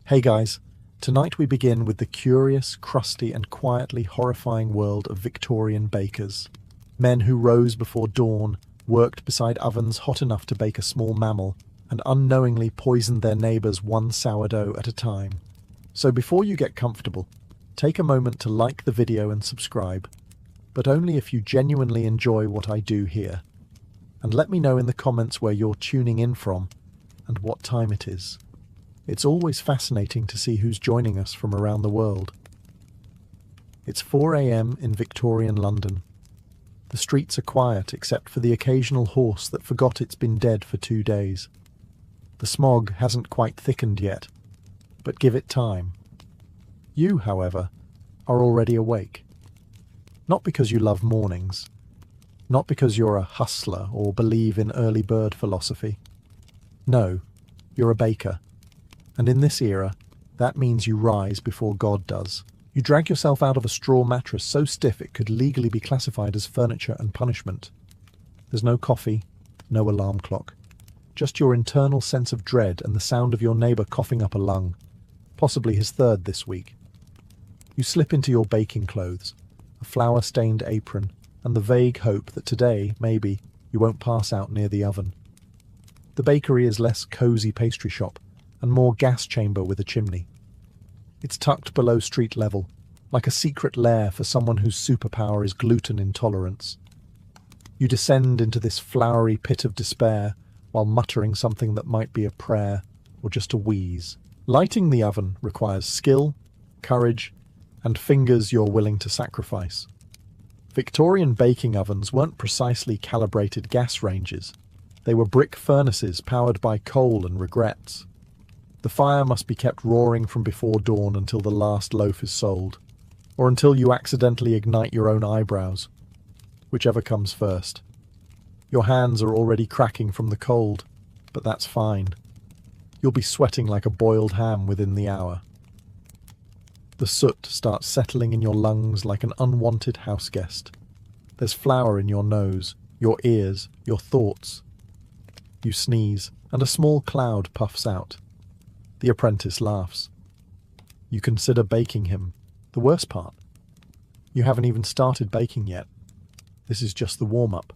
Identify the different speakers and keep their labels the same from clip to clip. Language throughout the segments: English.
Speaker 1: Hey guys, tonight we begin with the curious, crusty and quietly horrifying world of Victorian bakers. Men who rose before dawn, worked beside ovens hot enough to bake a small mammal, and unknowingly poisoned their neighbours one sourdough at a time. So before you get comfortable, take a moment to like the video and subscribe, but only if you genuinely enjoy what I do here. And let me know in the comments where you're tuning in from and what time it is. It's always fascinating to see who's joining us from around the world. It's 4 a.m. in Victorian London. The streets are quiet except for the occasional horse that forgot it's been dead for 2 days. The smog hasn't quite thickened yet, but give it time. You, however, are already awake. Not because you love mornings, not because you're a hustler or believe in early bird philosophy. No, you're a baker. And in this era, that means you rise before God does. You drag yourself out of a straw mattress so stiff it could legally be classified as furniture and punishment. There's no coffee, no alarm clock. Just your internal sense of dread and the sound of your neighbour coughing up a lung, possibly his third this week. You slip into your baking clothes, a flour-stained apron, and the vague hope that today, maybe, you won't pass out near the oven. The bakery is less cosy pastry shop and more gas chamber with a chimney. It's tucked below street level, like a secret lair for someone whose superpower is gluten intolerance. You descend into this flowery pit of despair while muttering something that might be a prayer or just a wheeze. Lighting the oven requires skill, courage, and fingers you're willing to sacrifice. Victorian baking ovens weren't precisely calibrated gas ranges. They were brick furnaces powered by coal and regrets. The fire must be kept roaring from before dawn until the last loaf is sold, or until you accidentally ignite your own eyebrows, whichever comes first. Your hands are already cracking from the cold, but that's fine. You'll be sweating like a boiled ham within the hour. The soot starts settling in your lungs like an unwanted houseguest. There's flour in your nose, your ears, your thoughts. You sneeze, and a small cloud puffs out. The apprentice laughs. You consider baking him. The worst part. You haven't even started baking yet. This is just the warm-up.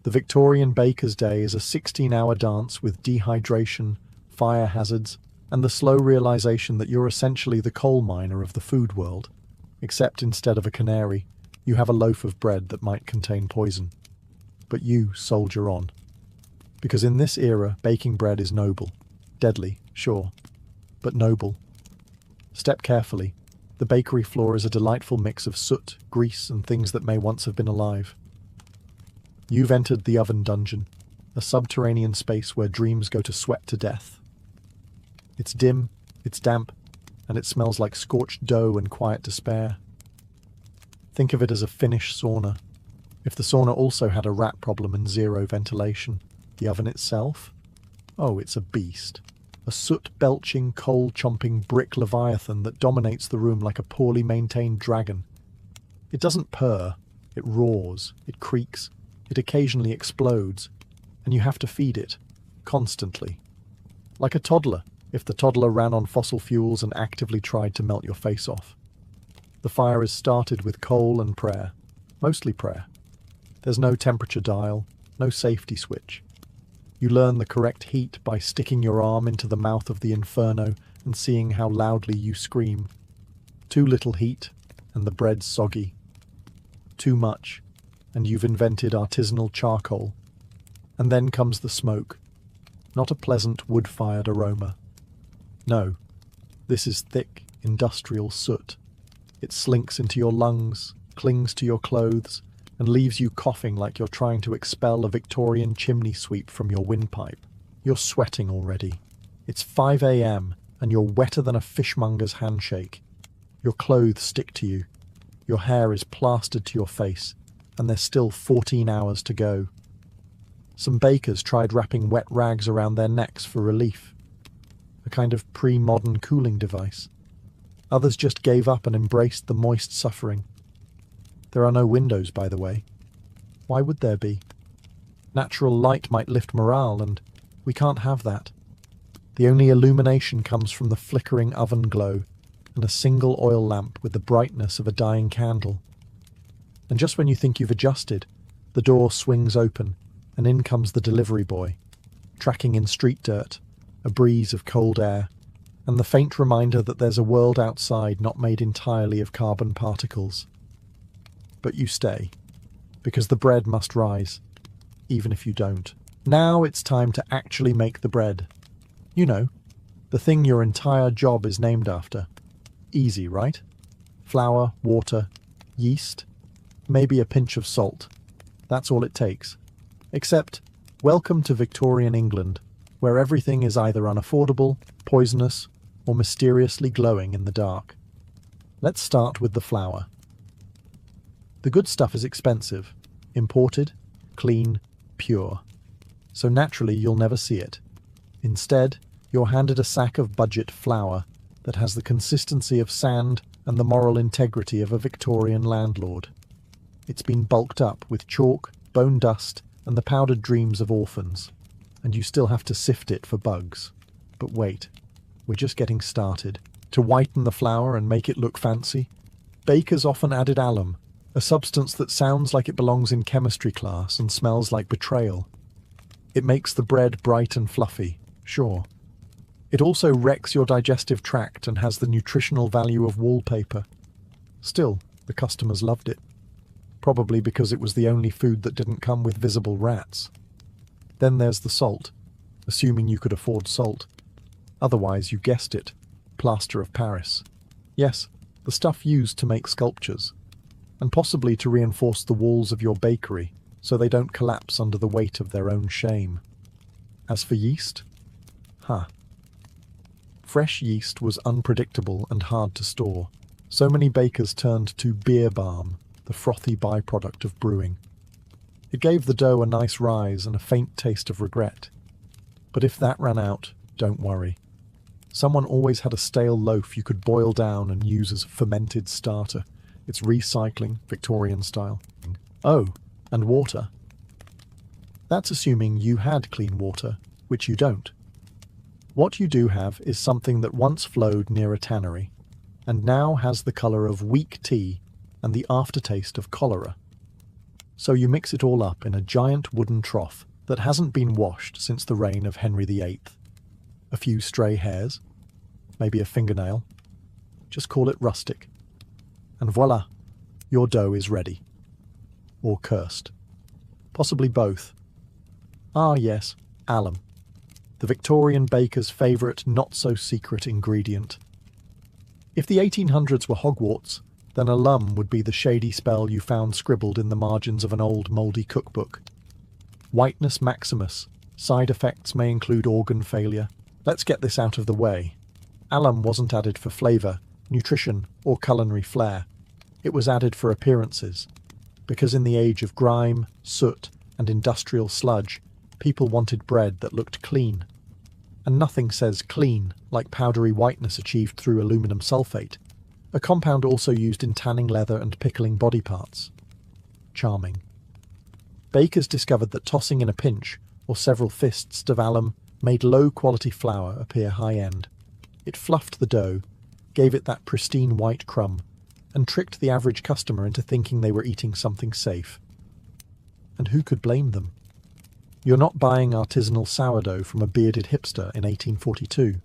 Speaker 1: The Victorian baker's day is a 16-hour dance with dehydration, fire hazards, and the slow realization that you're essentially the coal miner of the food world, except instead of a canary, you have a loaf of bread that might contain poison. But you soldier on. Because in this era, baking bread is noble. Deadly, sure, but noble. Step carefully. The bakery floor is a delightful mix of soot, grease, and things that may once have been alive. You've entered the oven dungeon, a subterranean space where dreams go to sweat to death. It's dim, it's damp, and it smells like scorched dough and quiet despair. Think of it as a Finnish sauna. If the sauna also had a rat problem and zero ventilation, the oven itself? Oh, it's a beast. A soot-belching, coal-chomping brick leviathan that dominates the room like a poorly maintained dragon. It doesn't purr, it roars, it creaks, it occasionally explodes, and you have to feed it, constantly. Like a toddler, if the toddler ran on fossil fuels and actively tried to melt your face off. The fire is started with coal and prayer, mostly prayer. There's no temperature dial, no safety switch. You learn the correct heat by sticking your arm into the mouth of the inferno and seeing how loudly you scream. Too little heat, and the bread's soggy. Too much, and you've invented artisanal charcoal. And then comes the smoke. Not a pleasant wood-fired aroma. No, this is thick, industrial soot. It slinks into your lungs, clings to your clothes, and leaves you coughing like you're trying to expel a Victorian chimney sweep from your windpipe. You're sweating already. It's 5 a.m. and you're wetter than a fishmonger's handshake. Your clothes stick to you. Your hair is plastered to your face, and there's still 14 hours to go. Some bakers tried wrapping wet rags around their necks for relief, a kind of pre-modern cooling device. Others just gave up and embraced the moist suffering. There are no windows, by the way. Why would there be? Natural light might lift morale, and we can't have that. The only illumination comes from the flickering oven glow and a single oil lamp with the brightness of a dying candle. And just when you think you've adjusted, the door swings open and in comes the delivery boy, tracking in street dirt, a breeze of cold air, and the faint reminder that there's a world outside not made entirely of carbon particles. But you stay, because the bread must rise, even if you don't. Now it's time to actually make the bread. You know, the thing your entire job is named after. Easy, right? Flour, water, yeast, maybe a pinch of salt. That's all it takes. Except, welcome to Victorian England, where everything is either unaffordable, poisonous, or mysteriously glowing in the dark. Let's start with the flour. The good stuff is expensive, imported, clean, pure. So naturally you'll never see it. Instead, you're handed a sack of budget flour that has the consistency of sand and the moral integrity of a Victorian landlord. It's been bulked up with chalk, bone dust, and the powdered dreams of orphans, and you still have to sift it for bugs. But wait, we're just getting started. To whiten the flour and make it look fancy, bakers often added alum, a substance that sounds like it belongs in chemistry class and smells like betrayal. It makes the bread bright and fluffy, sure. It also wrecks your digestive tract and has the nutritional value of wallpaper. Still, the customers loved it. Probably because it was the only food that didn't come with visible rats. Then there's the salt, assuming you could afford salt. Otherwise, you guessed it, plaster of Paris. Yes, the stuff used to make sculptures, and possibly to reinforce the walls of your bakery so they don't collapse under the weight of their own shame. As for yeast? Fresh yeast was unpredictable and hard to store. So many bakers turned to beer balm, the frothy byproduct of brewing. It gave the dough a nice rise and a faint taste of regret. But if that ran out, don't worry. Someone always had a stale loaf you could boil down and use as a fermented starter. It's recycling, Victorian style. Oh, and water. That's assuming you had clean water, which you don't. What you do have is something that once flowed near a tannery, and now has the colour of weak tea and the aftertaste of cholera. So you mix it all up in a giant wooden trough that hasn't been washed since the reign of Henry VIII. A few stray hairs, maybe a fingernail. Just call it rustic. And voila, your dough is ready. Or cursed. Possibly both. Ah yes, alum. The Victorian baker's favourite not-so-secret ingredient. If the 1800s were Hogwarts, then alum would be the shady spell you found scribbled in the margins of an old mouldy cookbook. Whiteness maximus. Side effects may include organ failure. Let's get this out of the way. Alum wasn't added for flavour, nutrition, or culinary flair. It was added for appearances. Because in the age of grime, soot, and industrial sludge, people wanted bread that looked clean. And nothing says clean like powdery whiteness achieved through aluminum sulfate, a compound also used in tanning leather and pickling body parts. Charming. Bakers discovered that tossing in a pinch, or several fists of alum, made low-quality flour appear high-end. It fluffed the dough, gave it that pristine white crumb, and tricked the average customer into thinking they were eating something safe. And who could blame them? You're not buying artisanal sourdough from a bearded hipster in 1842.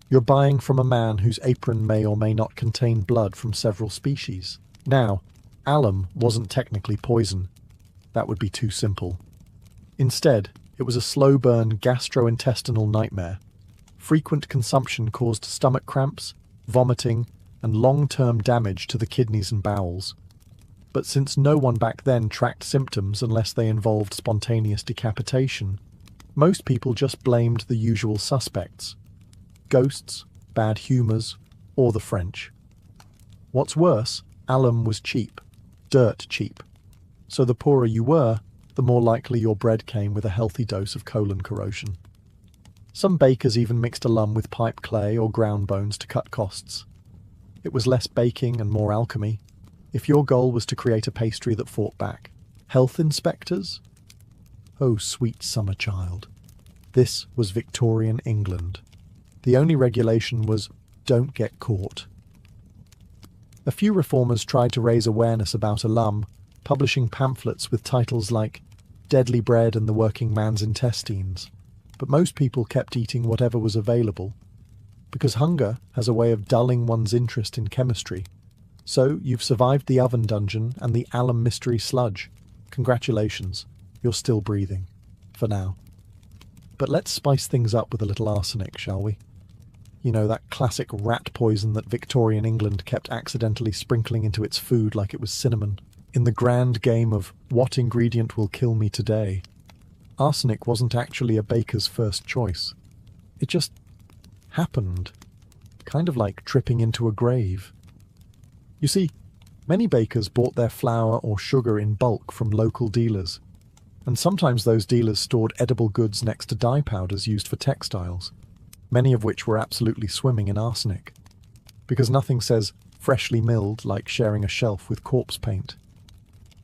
Speaker 1: You're buying from a man whose apron may or may not contain blood from several species. Now, alum wasn't technically poison. That would be too simple. Instead, it was a slow-burn gastrointestinal nightmare. Frequent consumption caused stomach cramps, vomiting, and long-term damage to the kidneys and bowels. But since no one back then tracked symptoms unless they involved spontaneous decapitation, most people just blamed the usual suspects: ghosts, bad humours, or the French. What's worse, alum was cheap, dirt cheap. So the poorer you were, the more likely your bread came with a healthy dose of colon corrosion. Some bakers even mixed alum with pipe clay or ground bones to cut costs. It was less baking and more alchemy. If your goal was to create a pastry that fought back. Health inspectors? Oh, sweet summer child. This was Victorian England. The only regulation was, don't get caught. A few reformers tried to raise awareness about alum, publishing pamphlets with titles like Deadly Bread and the Working Man's Intestines, but most people kept eating whatever was available, because hunger has a way of dulling one's interest in chemistry. So you've survived the oven dungeon and the alum mystery sludge. Congratulations, you're still breathing. For now. But let's spice things up with a little arsenic, shall we? You know, that classic rat poison that Victorian England kept accidentally sprinkling into its food like it was cinnamon. In the grand game of what ingredient will kill me today, arsenic wasn't actually a baker's first choice. It just happened. Kind of like tripping into a grave. You see, many bakers bought their flour or sugar in bulk from local dealers, and sometimes those dealers stored edible goods next to dye powders used for textiles, many of which were absolutely swimming in arsenic, because nothing says freshly milled like sharing a shelf with corpse paint.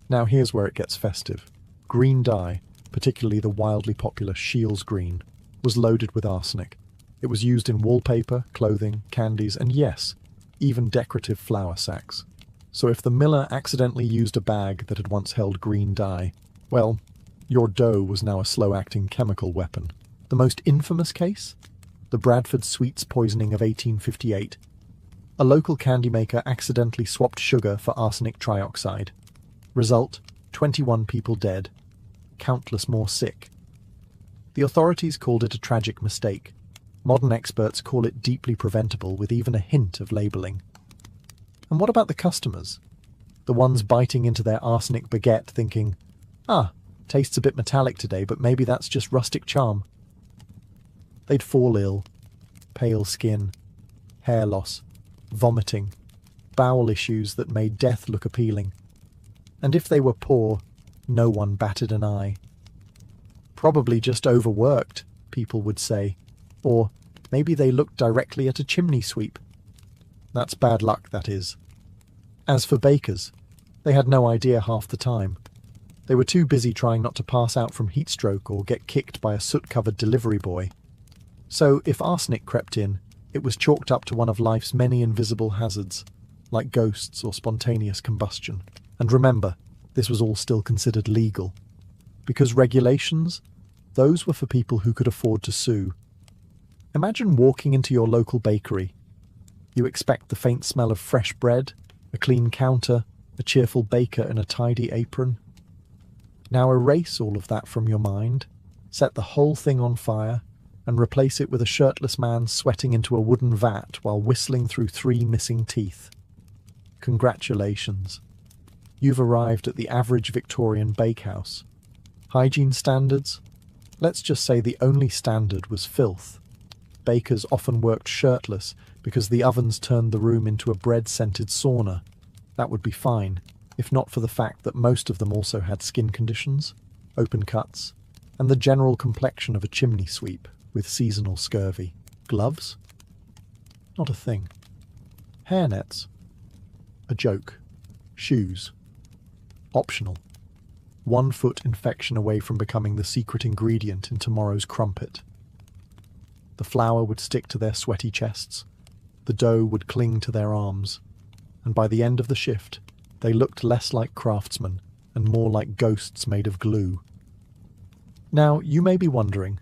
Speaker 1: Now here's where it gets festive. Green dye, particularly the wildly popular Shields green, was loaded with arsenic. It was used in wallpaper, clothing, candies, and yes, even decorative flour sacks. So if the miller accidentally used a bag that had once held green dye, well, your dough was now a slow-acting chemical weapon. The most infamous case? The Bradford sweets poisoning of 1858. A local candy maker accidentally swapped sugar for arsenic trioxide. Result, 21 people dead, countless more sick. The authorities called it a tragic mistake. Modern experts call it deeply preventable with even a hint of labelling. And what about the customers? The ones biting into their arsenic baguette thinking, tastes a bit metallic today, but maybe that's just rustic charm. They'd fall ill. Pale skin, hair loss, vomiting, bowel issues that made death look appealing. And if they were poor, no one batted an eye. Probably just overworked, people would say. Or maybe they looked directly at a chimney sweep. That's bad luck, that is. As for bakers, they had no idea half the time. They were too busy trying not to pass out from heatstroke or get kicked by a soot-covered delivery boy. So if arsenic crept in, it was chalked up to one of life's many invisible hazards, like ghosts or spontaneous combustion. And remember, this was all still considered legal. Because regulations, those were for people who could afford to sue. Imagine walking into your local bakery. You expect the faint smell of fresh bread, a clean counter, a cheerful baker in a tidy apron. Now erase all of that from your mind, set the whole thing on fire, and replace it with a shirtless man sweating into a wooden vat while whistling through 3 missing teeth. Congratulations. You've arrived at the average Victorian bakehouse. Hygiene standards? Let's just say the only standard was filth. Bakers often worked shirtless because the ovens turned the room into a bread-scented sauna. That would be fine, if not for the fact that most of them also had skin conditions, open cuts, and the general complexion of a chimney sweep with seasonal scurvy. Gloves? Not a thing. Hairnets? A joke. Shoes? Optional. 1 foot infection away from becoming the secret ingredient in tomorrow's crumpet. The flour would stick to their sweaty chests, the dough would cling to their arms, and by the end of the shift, they looked less like craftsmen and more like ghosts made of glue. Now, you may be wondering,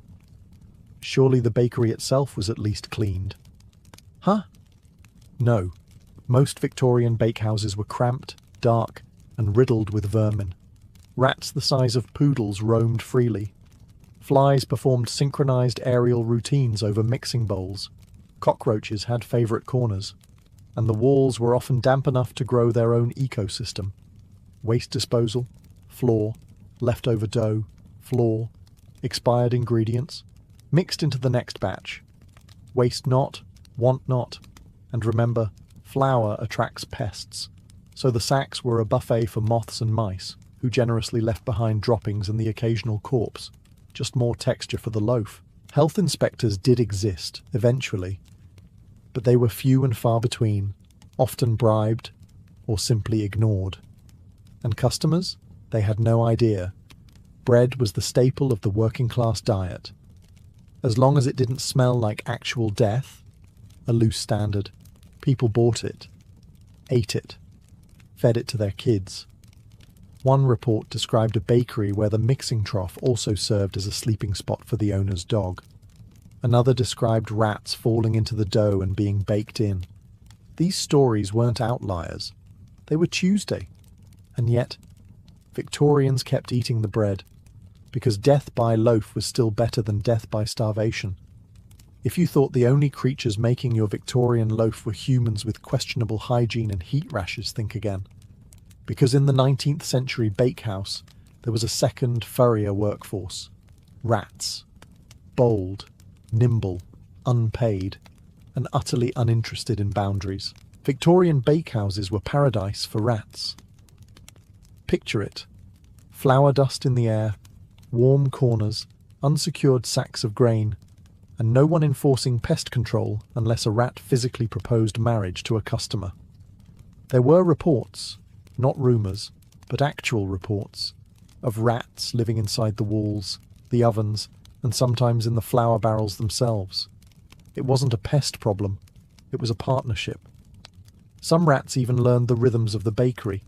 Speaker 1: surely the bakery itself was at least cleaned? Huh? No. Most Victorian bakehouses were cramped, dark, and riddled with vermin. Rats the size of poodles roamed freely. Flies performed synchronized aerial routines over mixing bowls. Cockroaches had favorite corners. And the walls were often damp enough to grow their own ecosystem. Waste disposal, floor, leftover dough, floor, expired ingredients, mixed into the next batch. Waste not, want not, and remember, flour attracts pests. So the sacks were a buffet for moths and mice, who generously left behind droppings and the occasional corpse. Just more texture for the loaf. Health inspectors did exist, eventually, but they were few and far between, often bribed or simply ignored. And customers? They had no idea. Bread was the staple of the working class diet. As long as it didn't smell like actual death, a loose standard, people bought it, ate it, fed it to their kids. One report described a bakery where the mixing trough also served as a sleeping spot for the owner's dog. Another described rats falling into the dough and being baked in. These stories weren't outliers. They were Tuesday. And yet, Victorians kept eating the bread, because death by loaf was still better than death by starvation. If you thought the only creatures making your Victorian loaf were humans with questionable hygiene and heat rashes, think again. Because in the 19th century bakehouse, there was a second, furrier workforce. Rats. Bold, nimble, unpaid, and utterly uninterested in boundaries. Victorian bakehouses were paradise for rats. Picture it. Flour dust in the air, warm corners, unsecured sacks of grain, and no one enforcing pest control unless a rat physically proposed marriage to a customer. There were reports, not rumours, but actual reports, of rats living inside the walls, the ovens, and sometimes in the flour barrels themselves. It wasn't a pest problem, it was a partnership. Some rats even learned the rhythms of the bakery.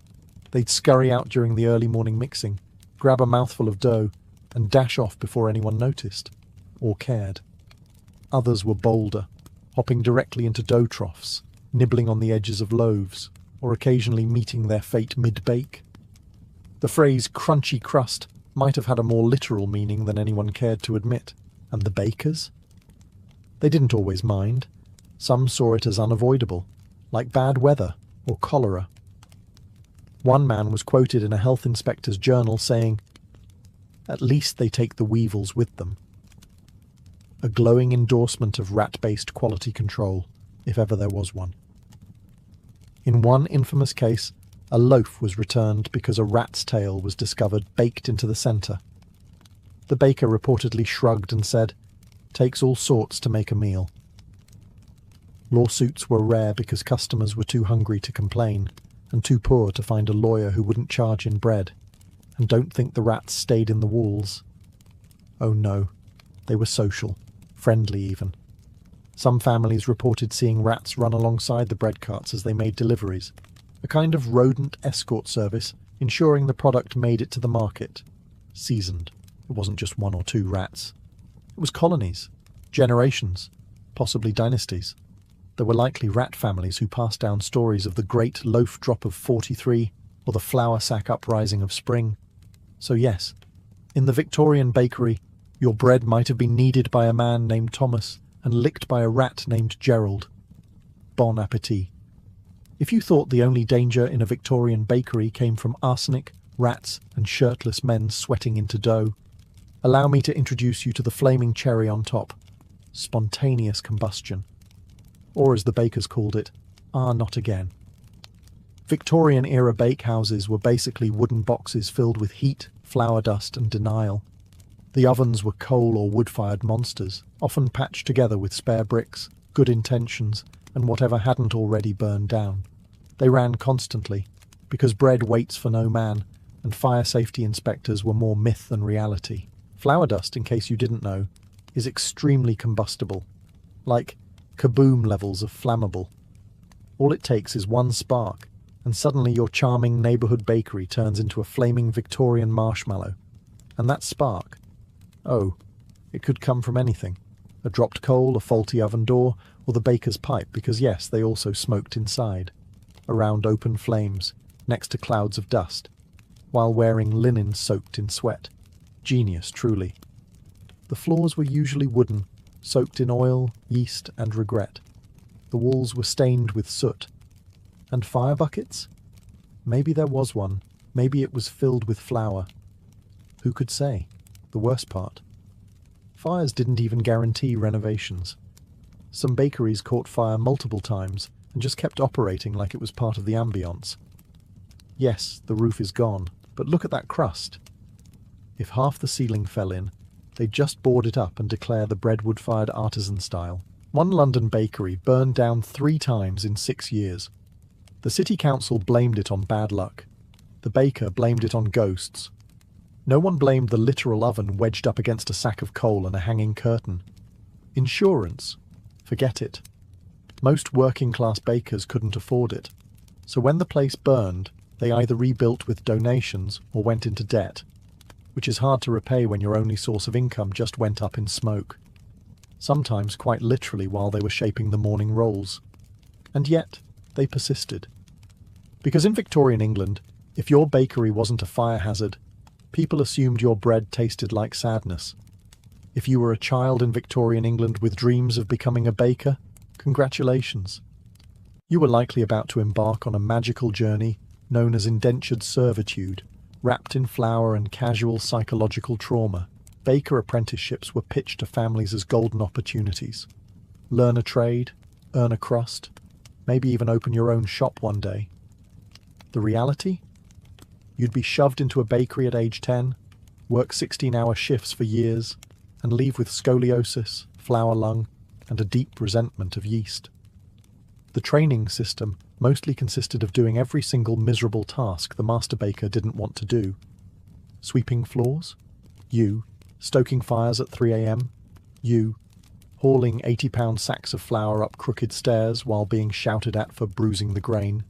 Speaker 1: They'd scurry out during the early morning mixing, grab a mouthful of dough, and dash off before anyone noticed, or cared. Others were bolder, hopping directly into dough troughs, nibbling on the edges of loaves, or occasionally meeting their fate mid-bake. The phrase crunchy crust might have had a more literal meaning than anyone cared to admit. And the bakers? They didn't always mind. Some saw it as unavoidable, like bad weather or cholera. One man was quoted in a health inspector's journal saying, "At least they take the weevils with them." A glowing endorsement of rat-based quality control, if ever there was one. In one infamous case, a loaf was returned because a rat's tail was discovered baked into the centre. The baker reportedly shrugged and said, "Takes all sorts to make a meal." Lawsuits were rare because customers were too hungry to complain, and too poor to find a lawyer who wouldn't charge in bread. And don't think the rats stayed in the walls. Oh no, they were social, friendly even. Some families reported seeing rats run alongside the bread carts as they made deliveries, a kind of rodent escort service, ensuring the product made it to the market. Seasoned. It wasn't just one or two rats. It was colonies, generations, possibly dynasties. There were likely rat families who passed down stories of the Great Loaf Drop of 43 or the Flour Sack Uprising of Spring. So yes, in the Victorian bakery, your bread might have been kneaded by a man named Thomas and licked by a rat named Gerald. Bon appétit. If you thought the only danger in a Victorian bakery came from arsenic, rats, and shirtless men sweating into dough, allow me to introduce you to the flaming cherry on top. Spontaneous combustion. Or as the bakers called it, not again. Victorian-era bakehouses were basically wooden boxes filled with heat, flour dust, and denial. The ovens were coal or wood-fired monsters, often patched together with spare bricks, good intentions, and whatever hadn't already burned down. They ran constantly, because bread waits for no man, and fire safety inspectors were more myth than reality. Flour dust, in case you didn't know, is extremely combustible, like kaboom levels of flammable. All it takes is one spark, and suddenly your charming neighbourhood bakery turns into a flaming Victorian marshmallow. And that spark, it could come from anything. A dropped coal, a faulty oven door, or the baker's pipe, because yes, they also smoked inside, around open flames, next to clouds of dust, while wearing linen soaked in sweat. Genius, truly. The floors were usually wooden, soaked in oil, yeast, and regret. The walls were stained with soot. And fire buckets? Maybe there was one. Maybe it was filled with flour. Who could say? The worst part. Fires didn't even guarantee renovations. Some bakeries caught fire multiple times and just kept operating like it was part of the ambience. Yes, the roof is gone, but look at that crust. If half the ceiling fell in, they'd just board it up and declare the bread wood-fired artisan style. One London bakery burned down 3 times in 6 years. The city council blamed it on bad luck. The baker blamed it on ghosts. No one blamed the literal oven wedged up against a sack of coal and a hanging curtain. Insurance? Forget it. Most working-class bakers couldn't afford it, so when the place burned, they either rebuilt with donations or went into debt, which is hard to repay when your only source of income just went up in smoke, sometimes quite literally while they were shaping the morning rolls. And yet, they persisted. Because in Victorian England, if your bakery wasn't a fire hazard, people assumed your bread tasted like sadness. If you were a child in Victorian England with dreams of becoming a baker, congratulations. You were likely about to embark on a magical journey known as indentured servitude, wrapped in flour and casual psychological trauma. Baker apprenticeships were pitched to families as golden opportunities. Learn a trade, earn a crust, maybe even open your own shop one day. The reality? You'd be shoved into a bakery at age 10, work 16-hour shifts for years, and leave with scoliosis, flour lung, and a deep resentment of yeast. The training system mostly consisted of doing every single miserable task the master baker didn't want to do. Sweeping floors? You. Stoking fires at 3 a.m.? You. Hauling 80-pound sacks of flour up crooked stairs while being shouted at for bruising the grain?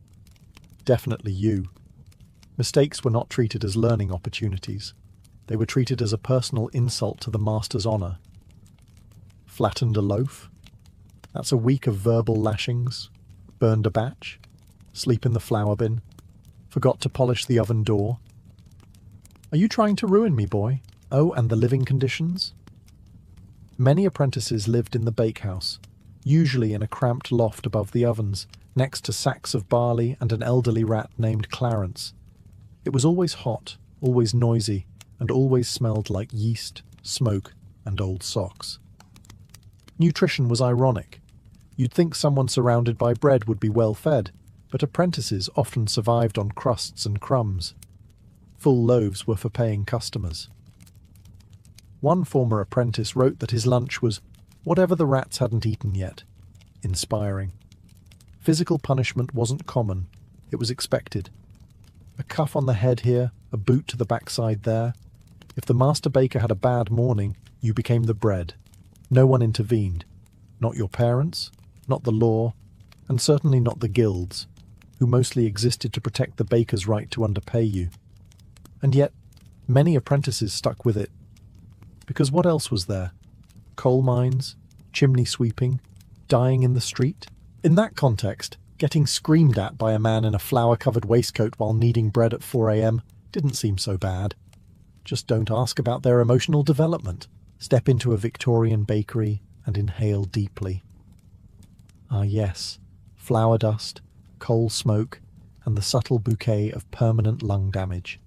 Speaker 1: Definitely you. Mistakes were not treated as learning opportunities. They were treated as a personal insult to the master's honour. Flattened a loaf? That's a week of verbal lashings. Burned a batch? Sleep in the flour bin? Forgot to polish the oven door? Are you trying to ruin me, boy? Oh, and the living conditions? Many apprentices lived in the bakehouse, usually in a cramped loft above the ovens, next to sacks of barley and an elderly rat named Clarence. It was always hot, always noisy, and always smelled like yeast, smoke, and old socks. Nutrition was ironic. You'd think someone surrounded by bread would be well fed, but apprentices often survived on crusts and crumbs. Full loaves were for paying customers. One former apprentice wrote that his lunch was whatever the rats hadn't eaten yet. Inspiring. Physical punishment wasn't common, it was expected. A cuff on the head here, a boot to the backside there. If the master baker had a bad morning, you became the bread. No one intervened. Not your parents, not the law, and certainly not the guilds, who mostly existed to protect the baker's right to underpay you. And yet, many apprentices stuck with it. Because what else was there? Coal mines, chimney sweeping, dying in the street? In that context, getting screamed at by a man in a flour-covered waistcoat while kneading bread at 4 a.m. didn't seem so bad. Just don't ask about their emotional development. Step into a Victorian bakery and inhale deeply. Ah yes, flour dust, coal smoke, and the subtle bouquet of permanent lung damage.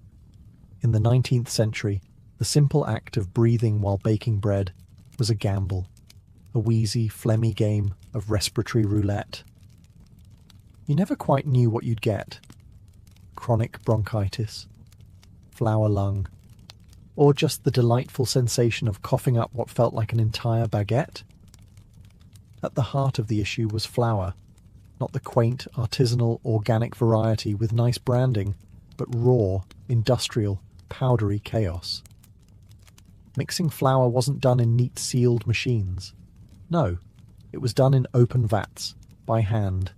Speaker 1: In the 19th century, the simple act of breathing while baking bread was a gamble, a wheezy, phlegmy game of respiratory roulette. You never quite knew what you'd get. Chronic bronchitis, flour lung, or just the delightful sensation of coughing up what felt like an entire baguette. At the heart of the issue was flour, not the quaint, artisanal, organic variety with nice branding, but raw, industrial, powdery chaos. Mixing flour wasn't done in neat sealed machines. No, it was done in open vats, by hand,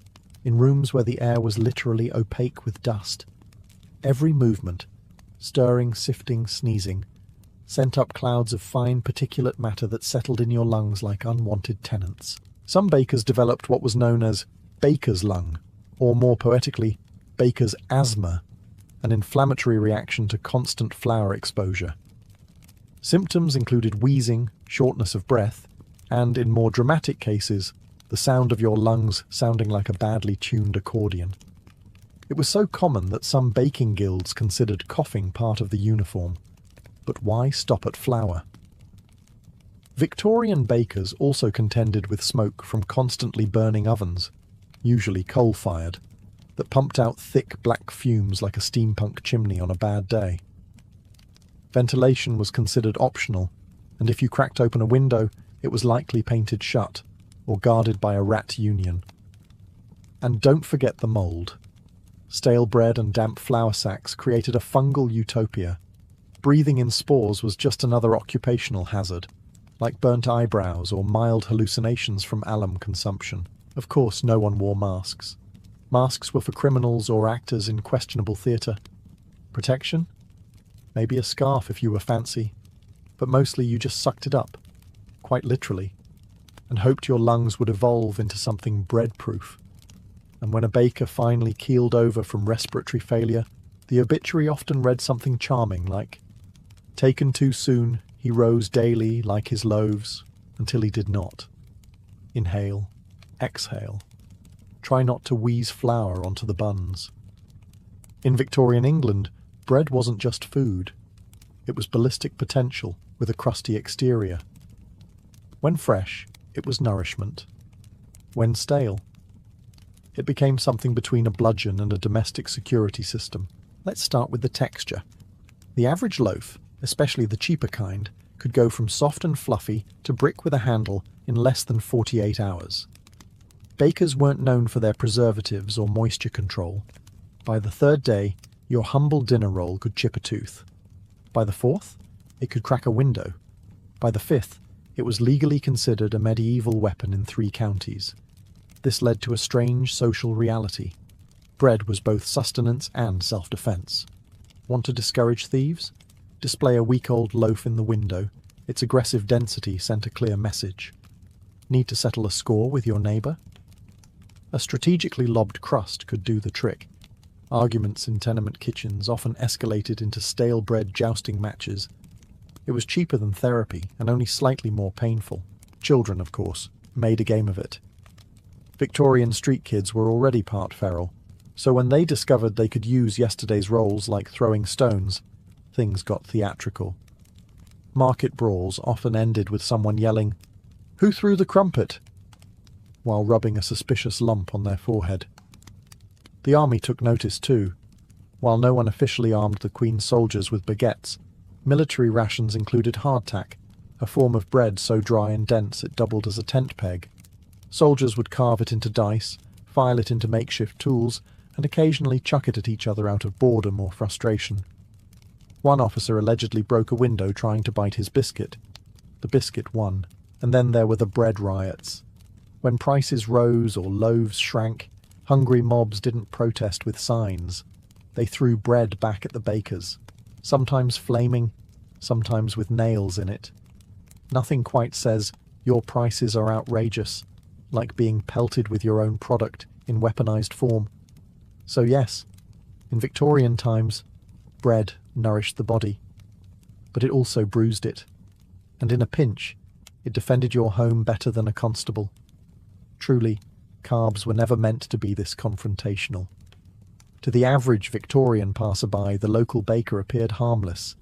Speaker 1: in rooms where the air was literally opaque with dust. Every movement, stirring, sifting, sneezing, sent up clouds of fine particulate matter that settled in your lungs like unwanted tenants. Some bakers developed what was known as baker's lung, or more poetically, baker's asthma, an inflammatory reaction to constant flour exposure. Symptoms included wheezing, shortness of breath, and, in more dramatic cases, the sound of your lungs sounding like a badly tuned accordion. It was so common that some baking guilds considered coughing part of the uniform. But why stop at flour? Victorian bakers also contended with smoke from constantly burning ovens, usually coal-fired, that pumped out thick black fumes like a steampunk chimney on a bad day. Ventilation was considered optional, and if you cracked open a window, it was likely painted shut, or guarded by a rat union. And don't forget the mould. Stale bread and damp flour sacks created a fungal utopia. Breathing in spores was just another occupational hazard. like burnt eyebrows or mild hallucinations from alum consumption. Of course, no one wore masks. Masks were for criminals or actors in questionable theatre. Protection? Maybe a scarf if you were fancy, but mostly you just sucked it up, quite literally, and hoped your lungs would evolve into something bread-proof. And when a baker finally keeled over from respiratory failure, the obituary often read something charming like, "Taken too soon, he rose daily like his loaves, until he did not. Inhale, exhale. Try not to wheeze flour onto the buns." In Victorian England, bread wasn't just food. It was ballistic potential with a crusty exterior. When fresh, it was nourishment. When stale, it became something between a bludgeon and a domestic security system. Let's start with the texture. The average loaf, especially the cheaper kind, could go from soft and fluffy to brick with a handle in less than 48 hours. Bakers weren't known for their preservatives or moisture control. By the third day, your humble dinner roll could chip a tooth. By the fourth, it could crack a window. By the fifth, it was legally considered a medieval weapon in 3 counties. This led to a strange social reality. Bread was both sustenance and self-defense. Want to discourage thieves? Display a week-old loaf in the window. Its aggressive density sent a clear message. Need to settle a score with your neighbour? A strategically lobbed crust could do the trick. Arguments in tenement kitchens often escalated into stale bread jousting matches. It was cheaper than therapy and only slightly more painful. Children, of course, made a game of it. Victorian street kids were already part feral, so when they discovered they could use yesterday's rolls like throwing stones, things got theatrical. Market brawls often ended with someone yelling, "Who threw the crumpet?" while rubbing a suspicious lump on their forehead. The army took notice too. While no one officially armed the Queen's soldiers with baguettes, military rations included hardtack, a form of bread so dry and dense it doubled as a tent peg. Soldiers would carve it into dice, file it into makeshift tools, and occasionally chuck it at each other out of boredom or frustration. One officer allegedly broke a window trying to bite his biscuit. The biscuit won, and then there were the bread riots. When prices rose or loaves shrank, hungry mobs didn't protest with signs. They threw bread back at the bakers, sometimes flaming, sometimes with nails in it. Nothing quite says, "Your prices are outrageous," like being pelted with your own product in weaponized form. So yes, in Victorian times, bread nourished the body, but it also bruised it, and in a pinch, it defended your home better than a constable. Truly, carbs were never meant to be this confrontational. To the average Victorian passerby, the local baker appeared harmless,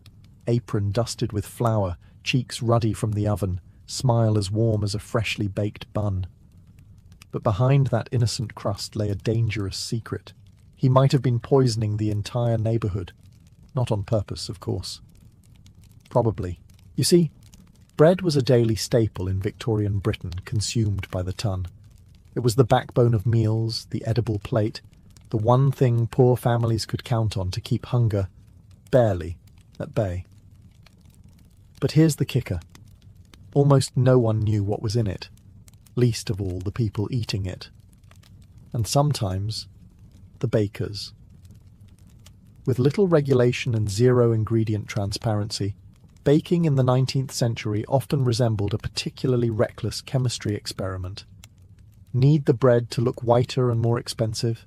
Speaker 1: apron dusted with flour, cheeks ruddy from the oven, smile as warm as a freshly baked bun. But behind that innocent crust lay a dangerous secret. He might have been poisoning the entire neighbourhood. Not on purpose, of course. Probably. You see, bread was a daily staple in Victorian Britain, consumed by the ton. It was the backbone of meals, the edible plate, the one thing poor families could count on to keep hunger, barely, at bay. But here's the kicker. Almost no one knew what was in it, least of all the people eating it. And sometimes, the bakers. With little regulation and zero ingredient transparency, baking in the 19th century often resembled a particularly reckless chemistry experiment. Need the bread to look whiter and more expensive?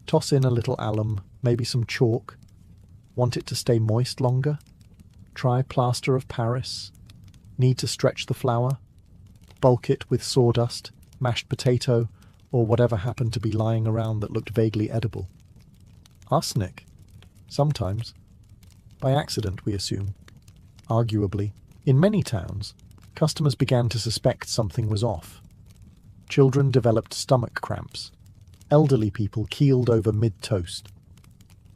Speaker 1: Toss in a little alum, maybe some chalk. Want it to stay moist longer? Try plaster of Paris. Need to stretch the flour? Bulk it with sawdust, mashed potato, or whatever happened to be lying around that looked vaguely edible. Arsenic? Sometimes. By accident, we assume. Arguably, in many towns, customers began to suspect something was off. Children developed stomach cramps. Elderly people keeled over mid-toast.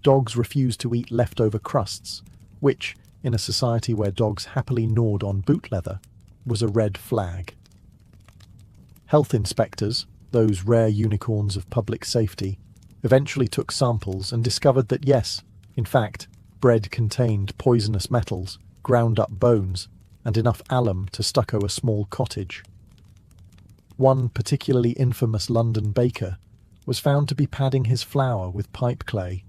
Speaker 1: Dogs refused to eat leftover crusts, which, in a society where dogs happily gnawed on boot leather, was a red flag. Health inspectors, those rare unicorns of public safety, eventually took samples and discovered that yes, in fact, bread contained poisonous metals, ground-up bones, and enough alum to stucco a small cottage. One particularly infamous London baker was found to be padding his flour with pipe clay.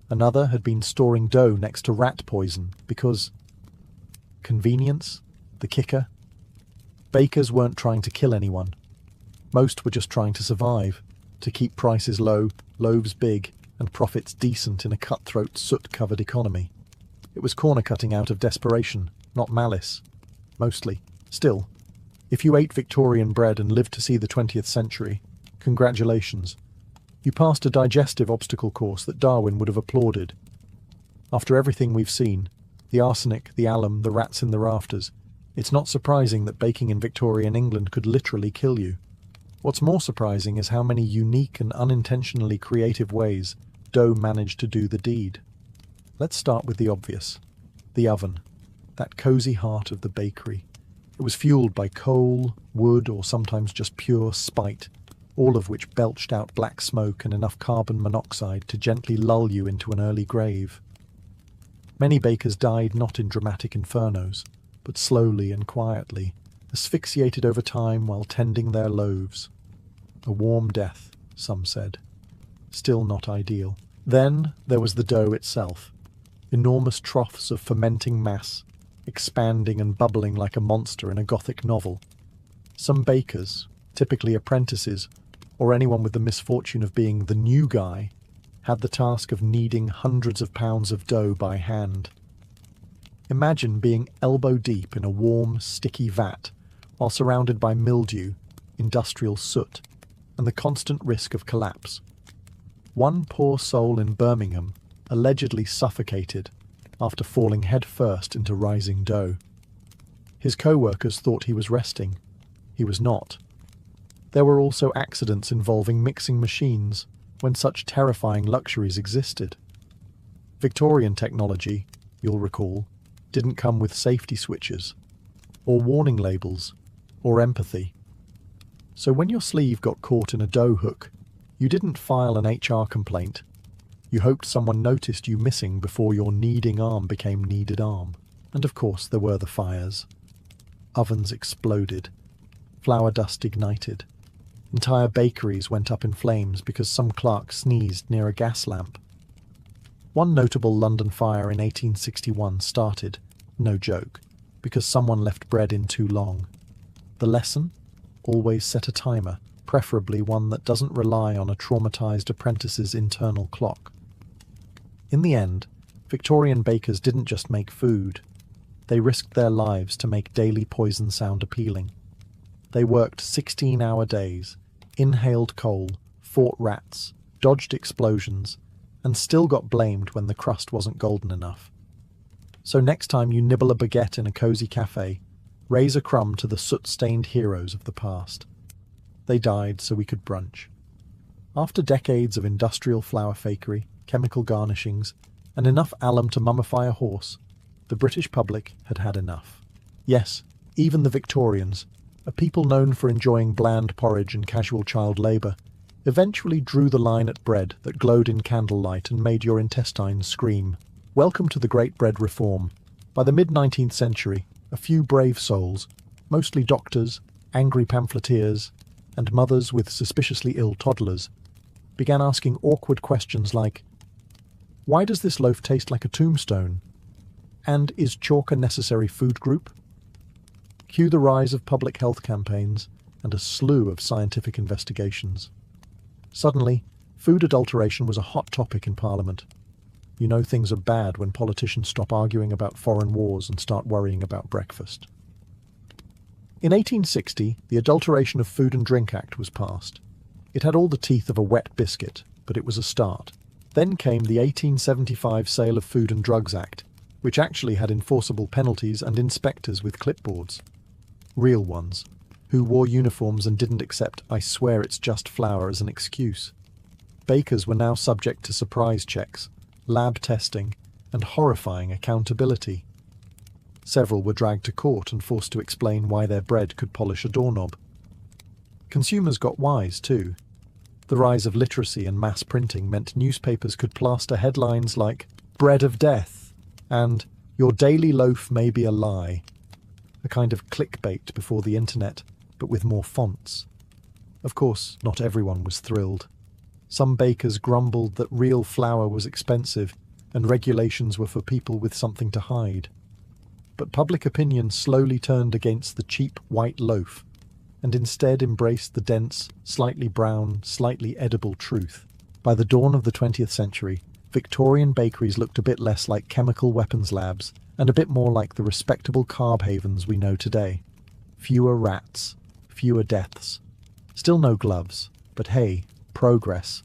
Speaker 1: Another had been storing dough next to rat poison because convenience, the kicker. Bakers weren't trying to kill anyone. Most were just trying to survive, to keep prices low, loaves big, and profits decent in a cutthroat, soot-covered economy. It was corner-cutting out of desperation, not malice. Mostly. Still, if you ate Victorian bread and lived to see the 20th century, congratulations. You passed a digestive obstacle course that Darwin would have applauded. After everything we've seen, the arsenic, the alum, the rats in the rafters, it's not surprising that baking in Victorian England could literally kill you. What's more surprising is how many unique and unintentionally creative ways dough managed to do the deed. Let's start with the obvious. The oven. That cosy heart of the bakery. It was fueled by coal, wood, or sometimes just pure spite, all of which belched out black smoke and enough carbon monoxide to gently lull you into an early grave. Many bakers died not in dramatic infernos, but slowly and quietly, asphyxiated over time while tending their loaves. A warm death, some said. Still not ideal. Then there was the dough itself. Enormous troughs of fermenting mass, expanding and bubbling like a monster in a Gothic novel. Some bakers, typically apprentices, or anyone with the misfortune of being the new guy, had the task of kneading hundreds of pounds of dough by hand. Imagine being elbow-deep in a warm, sticky vat, while surrounded by mildew, industrial soot, and the constant risk of collapse. One poor soul in Birmingham allegedly suffocated after falling head-first into rising dough. His co-workers thought he was resting. He was not. There were also accidents involving mixing machines when such terrifying luxuries existed. Victorian technology, you'll recall, didn't come with safety switches, or warning labels, or empathy. So when your sleeve got caught in a dough hook, you didn't file an HR complaint. You hoped someone noticed you missing before your kneading arm became kneaded arm. And of course there were the fires. Ovens exploded. Flour dust ignited. Entire bakeries went up in flames because some clerk sneezed near a gas lamp. One notable London fire in 1861 started, no joke, because someone left bread in too long. The lesson? Always set a timer, preferably one that doesn't rely on a traumatized apprentice's internal clock. In the end, Victorian bakers didn't just make food. They risked their lives to make daily poison sound appealing. They worked 16-hour days, inhaled coal, fought rats, dodged explosions, and still got blamed when the crust wasn't golden enough. So next time you nibble a baguette in a cozy cafe, raise a crumb to the soot-stained heroes of the past. They died so we could brunch. After decades of industrial flour fakery, chemical garnishings, and enough alum to mummify a horse, the British public had had enough. Yes, even the Victorians, a people known for enjoying bland porridge and casual child labour, eventually drew the line at bread that glowed in candlelight and made your intestines scream. Welcome to the Great Bread Reform. By the mid-19th century, a few brave souls, mostly doctors, angry pamphleteers, and mothers with suspiciously ill toddlers, began asking awkward questions like, why does this loaf taste like a tombstone? And is chalk a necessary food group? Cue the rise of public health campaigns and a slew of scientific investigations. Suddenly, food adulteration was a hot topic in Parliament. You know things are bad when politicians stop arguing about foreign wars and start worrying about breakfast. In 1860, the Adulteration of Food and Drink Act was passed. It had all the teeth of a wet biscuit, but it was a start. Then came the 1875 Sale of Food and Drugs Act, which actually had enforceable penalties and inspectors with clipboards. Real ones, who wore uniforms and didn't accept "I swear it's just flour" as an excuse. Bakers were now subject to surprise checks, lab testing, and horrifying accountability. Several were dragged to court and forced to explain why their bread could polish a doorknob. Consumers got wise, too. The rise of literacy and mass printing meant newspapers could plaster headlines like "Bread of Death" and "Your daily loaf may be a lie" a kind of clickbait before the internet, but with more fonts. Of course, not everyone was thrilled. Some bakers grumbled that real flour was expensive and regulations were for people with something to hide. But public opinion slowly turned against the cheap white loaf and instead embraced the dense, slightly brown, slightly edible truth. By the dawn of the 20th century, Victorian bakeries looked a bit less like chemical weapons labs and a bit more like the respectable carb havens we know today. Fewer rats, fewer deaths. Still no gloves, but hey, progress.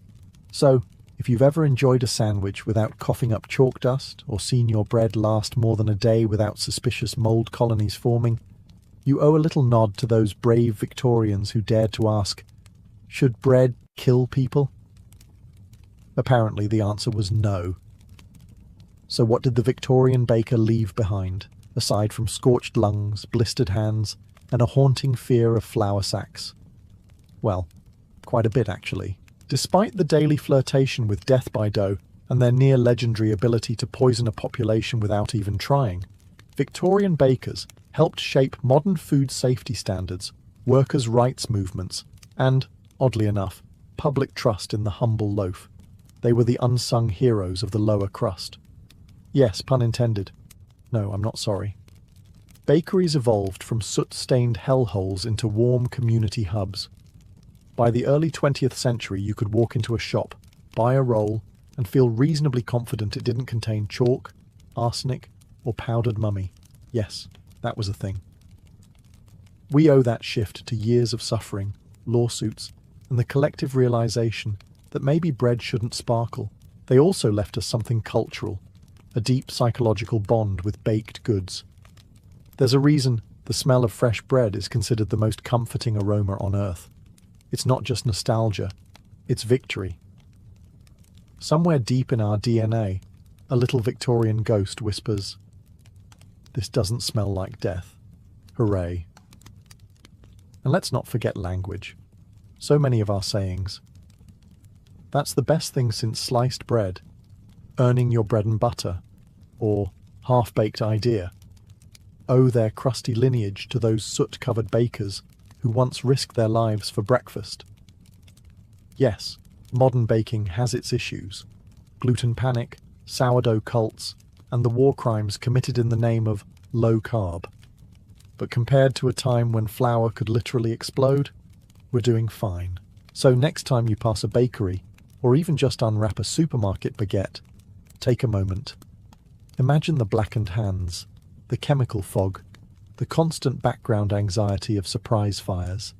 Speaker 1: So, if you've ever enjoyed a sandwich without coughing up chalk dust or seen your bread last more than a day without suspicious mold colonies forming, you owe a little nod to those brave Victorians who dared to ask, should bread kill people? Apparently the answer was no. So what did the Victorian baker leave behind, aside from scorched lungs, blistered hands, and a haunting fear of flour sacks? Well, quite a bit actually. Despite the daily flirtation with death by dough and their near-legendary ability to poison a population without even trying, Victorian bakers helped shape modern food safety standards, workers' rights movements, and, oddly enough, public trust in the humble loaf. They were the unsung heroes of the lower crust. Yes, pun intended. No, I'm not sorry. Bakeries evolved from soot-stained hellholes into warm community hubs. By the early 20th century, you could walk into a shop, buy a roll, and feel reasonably confident it didn't contain chalk, arsenic, or powdered mummy. Yes, that was a thing. We owe that shift to years of suffering, lawsuits, and the collective realization that maybe bread shouldn't sparkle. They also left us something cultural, a deep psychological bond with baked goods. There's a reason the smell of fresh bread is considered the most comforting aroma on earth. It's not just nostalgia, it's victory. Somewhere deep in our DNA, a little Victorian ghost whispers, "This doesn't smell like death. Hooray." And let's not forget language. So many of our sayings. That's the best thing since sliced bread, earning your bread and butter, or half-baked idea, owe their crusty lineage to those soot-covered bakers who once risked their lives for breakfast. Yes, modern baking has its issues. Gluten panic, sourdough cults, and the war crimes committed in the name of low carb. But compared to a time when flour could literally explode, we're doing fine. So next time you pass a bakery, or even just unwrap a supermarket baguette, take a moment. Imagine the blackened hands, the chemical fog, the constant background anxiety of surprise fires.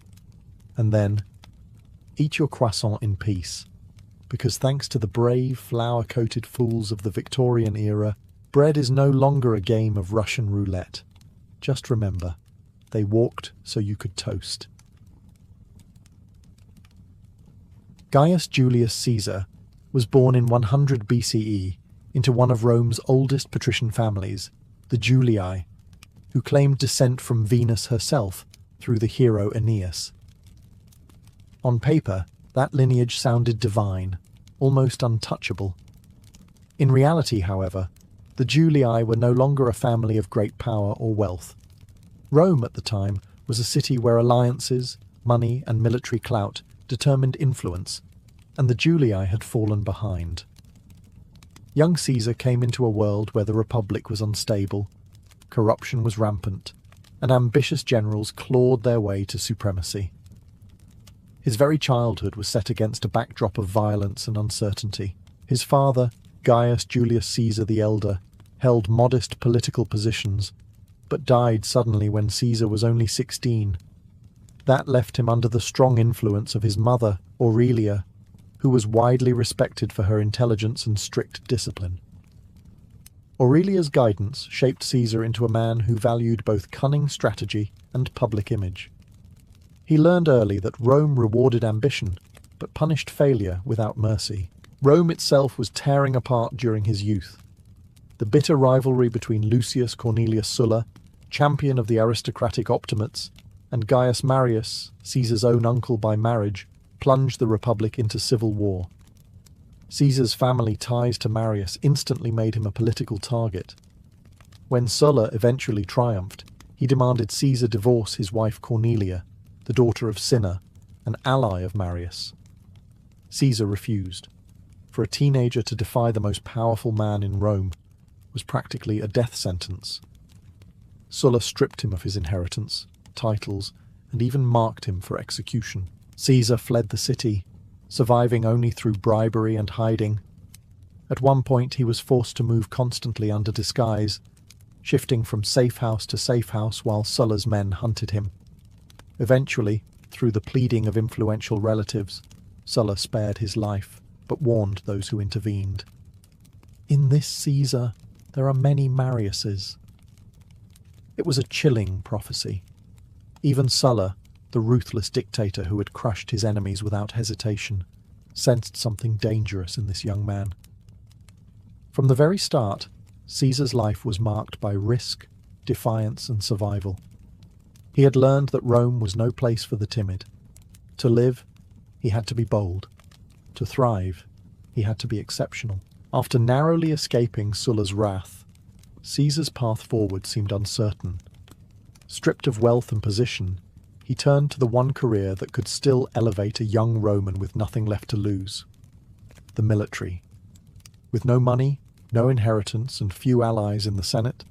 Speaker 1: And then, eat your croissant in peace, because thanks to the brave, flour-coated fools of the Victorian era, bread is no longer a game of Russian roulette. Just remember, they walked so you could toast. Gaius Julius Caesar was born in 100 BCE into one of Rome's oldest patrician families, the Julii, who claimed descent from Venus herself through the hero Aeneas. On paper, that lineage sounded divine, almost untouchable. In reality, however, the Julii were no longer a family of great power or wealth. Rome at the time was a city where alliances, money, and military clout determined influence, and the Julii had fallen behind. Young Caesar came into a world where the Republic was unstable, corruption was rampant, and ambitious generals clawed their way to supremacy. His very childhood was set against a backdrop of violence and uncertainty. His father, Gaius Julius Caesar the Elder, held modest political positions, but died suddenly when Caesar was only 16. That left him under the strong influence of his mother, Aurelia, who was widely respected for her intelligence and strict discipline. Aurelia's guidance shaped Caesar into a man who valued both cunning strategy and public image. He learned early that Rome rewarded ambition, but punished failure without mercy. Rome itself was tearing apart during his youth. The bitter rivalry between Lucius Cornelius Sulla, champion of the aristocratic Optimates, and Gaius Marius, Caesar's own uncle by marriage, plunged the Republic into civil war. Caesar's family ties to Marius instantly made him a political target. When Sulla eventually triumphed, He demanded Caesar divorce his wife Cornelia, the daughter of Cinna, an ally of Marius. Caesar refused. For a teenager to defy the most powerful man in Rome was practically a death sentence. Sulla stripped him of his inheritance, titles, and even marked him for execution. Caesar fled the city, surviving only through bribery and hiding. At one point he was forced to move constantly under disguise, shifting from safe house to safe house while Sulla's men hunted him. Eventually, through the pleading of influential relatives, Sulla spared his life, but warned those who intervened. In this Caesar, there are many Mariuses. It was a chilling prophecy. Even Sulla, the ruthless dictator who had crushed his enemies without hesitation, sensed something dangerous in this young man. From the very start, Caesar's life was marked by risk, defiance, and survival. He had learned that Rome was no place for the timid. To live, he had to be bold. To thrive, he had to be exceptional. After narrowly escaping Sulla's wrath, Caesar's path forward seemed uncertain. Stripped of wealth and position, he turned to the one career that could still elevate a young Roman with nothing left to lose: the military. With no money, no inheritance, and few allies in the Senate,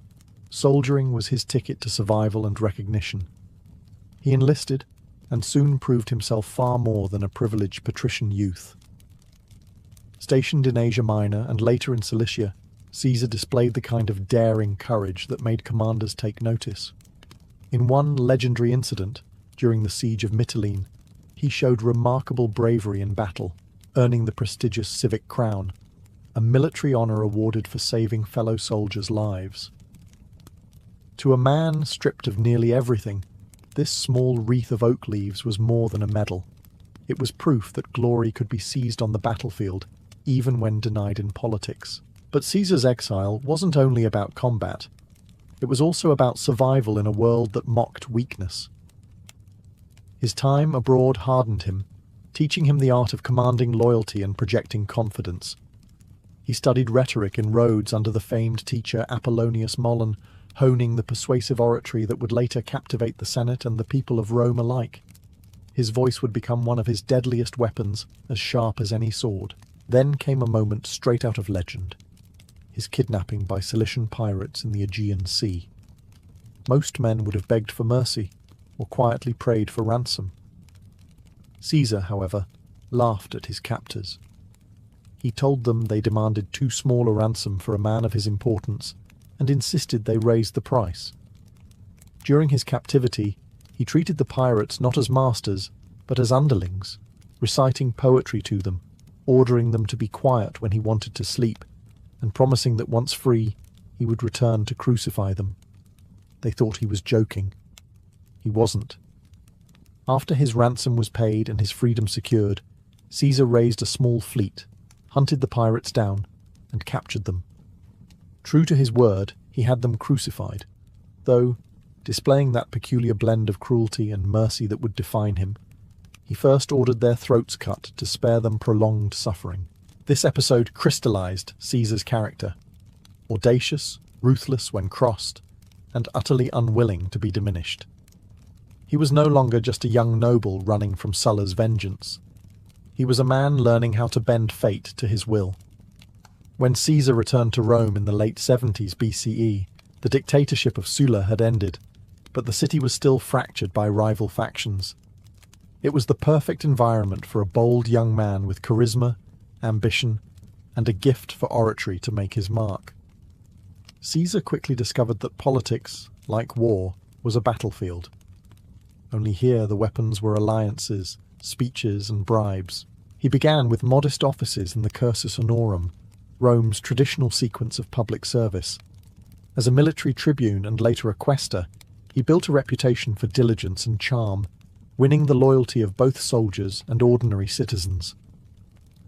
Speaker 1: soldiering was his ticket to survival and recognition. He enlisted, and soon proved himself far more than a privileged patrician youth. Stationed in Asia Minor and later in Cilicia, Caesar displayed the kind of daring courage that made commanders take notice. In one legendary incident, during the siege of Mytilene, he showed remarkable bravery in battle, earning the prestigious civic crown, a military honor awarded for saving fellow soldiers' lives. To a man stripped of nearly everything, this small wreath of oak leaves was more than a medal. It was proof that glory could be seized on the battlefield, even when denied in politics. But Caesar's exile wasn't only about combat. It was also about survival in a world that mocked weakness. His time abroad hardened him, teaching him the art of commanding loyalty and projecting confidence. He studied rhetoric in Rhodes under the famed teacher Apollonius Molon, honing the persuasive oratory that would later captivate the Senate and the people of Rome alike. His voice would become one of his deadliest weapons, as sharp as any sword. Then came a moment straight out of legend: his kidnapping by Cilician pirates in the Aegean Sea. Most men would have begged for mercy, or quietly prayed for ransom. Caesar, however, laughed at his captors. He told them they demanded too small a ransom for a man of his importance, and insisted they raise the price. During his captivity, he treated the pirates not as masters, but as underlings, reciting poetry to them, ordering them to be quiet when he wanted to sleep, and promising that once free, he would return to crucify them. They thought he was joking. He wasn't. After his ransom was paid and his freedom secured, Caesar raised a small fleet, hunted the pirates down, and captured them. True to his word, he had them crucified, though, displaying that peculiar blend of cruelty and mercy that would define him, he first ordered their throats cut to spare them prolonged suffering. This episode crystallized Caesar's character: audacious, ruthless when crossed, and utterly unwilling to be diminished. He was no longer just a young noble running from Sulla's vengeance. He was a man learning how to bend fate to his will. When Caesar returned to Rome in the late 70s BCE, the dictatorship of Sulla had ended, but the city was still fractured by rival factions. It was the perfect environment for a bold young man with charisma, ambition, and a gift for oratory to make his mark. Caesar quickly discovered that politics, like war, was a battlefield. Only here the weapons were alliances, speeches, and bribes. He began with modest offices in the cursus honorum, Rome's traditional sequence of public service. As a military tribune and later a quaestor, he built a reputation for diligence and charm, winning the loyalty of both soldiers and ordinary citizens.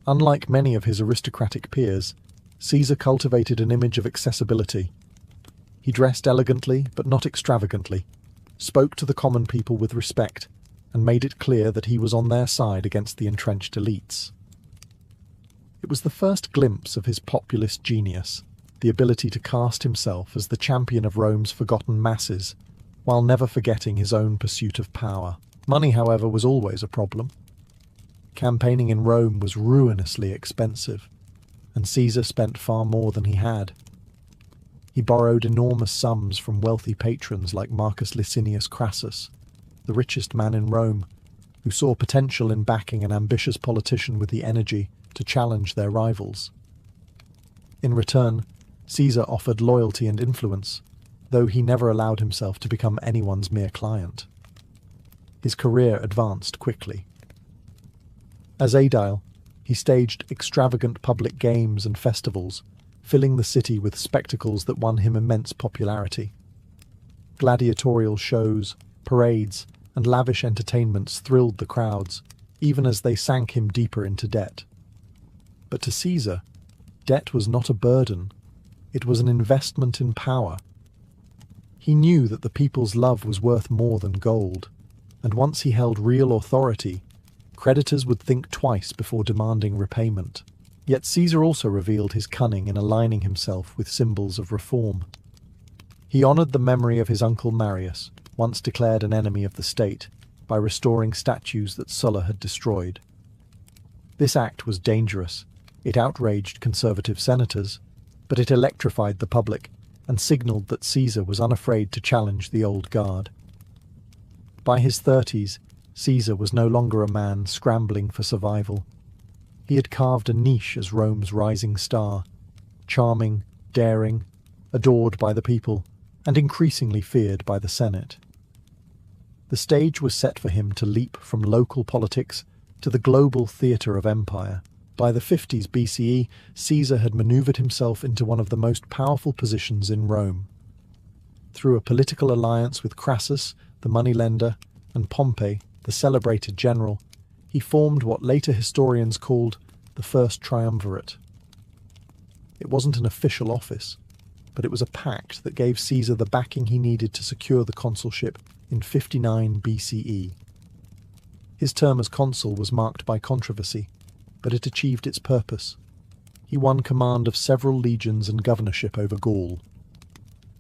Speaker 1: Unlike many of his aristocratic peers, Caesar cultivated an image of accessibility. He dressed elegantly but not extravagantly, spoke to the common people with respect, and made it clear that he was on their side against the entrenched elites. It was the first glimpse of his populist genius, the ability to cast himself as the champion of Rome's forgotten masses, while never forgetting his own pursuit of power. Money, however, was always a problem. Campaigning in Rome was ruinously expensive, and Caesar spent far more than he had. He borrowed enormous sums from wealthy patrons like Marcus Licinius Crassus, the richest man in Rome, who saw potential in backing an ambitious politician with the energy to challenge their rivals. In return, Caesar offered loyalty and influence, though he never allowed himself to become anyone's mere client. His career advanced quickly. As aedile, he staged extravagant public games and festivals, filling the city with spectacles that won him immense popularity. Gladiatorial shows, parades, and lavish entertainments thrilled the crowds, even as they sank him deeper into debt. But to Caesar, debt was not a burden. It was an investment in power. He knew that the people's love was worth more than gold, and once he held real authority, creditors would think twice before demanding repayment. Yet Caesar also revealed his cunning in aligning himself with symbols of reform. He honored the memory of his uncle Marius, once declared an enemy of the state, by restoring statues that Sulla had destroyed. This act was dangerous. It outraged conservative senators, but it electrified the public and signaled that Caesar was unafraid to challenge the old guard. By his 30s, Caesar was no longer a man scrambling for survival. He had carved a niche as Rome's rising star, charming, daring, adored by the people, and increasingly feared by the Senate. The stage was set for him to leap from local politics to the global theatre of empire. By the 50s BCE, Caesar had maneuvered himself into one of the most powerful positions in Rome. Through a political alliance with Crassus, the moneylender, and Pompey, the celebrated general, he formed what later historians called the First Triumvirate. It wasn't an official office, but it was a pact that gave Caesar the backing he needed to secure the consulship in 59 BCE. His term as consul was marked by controversy, but it achieved its purpose. He won command of several legions and governorship over Gaul.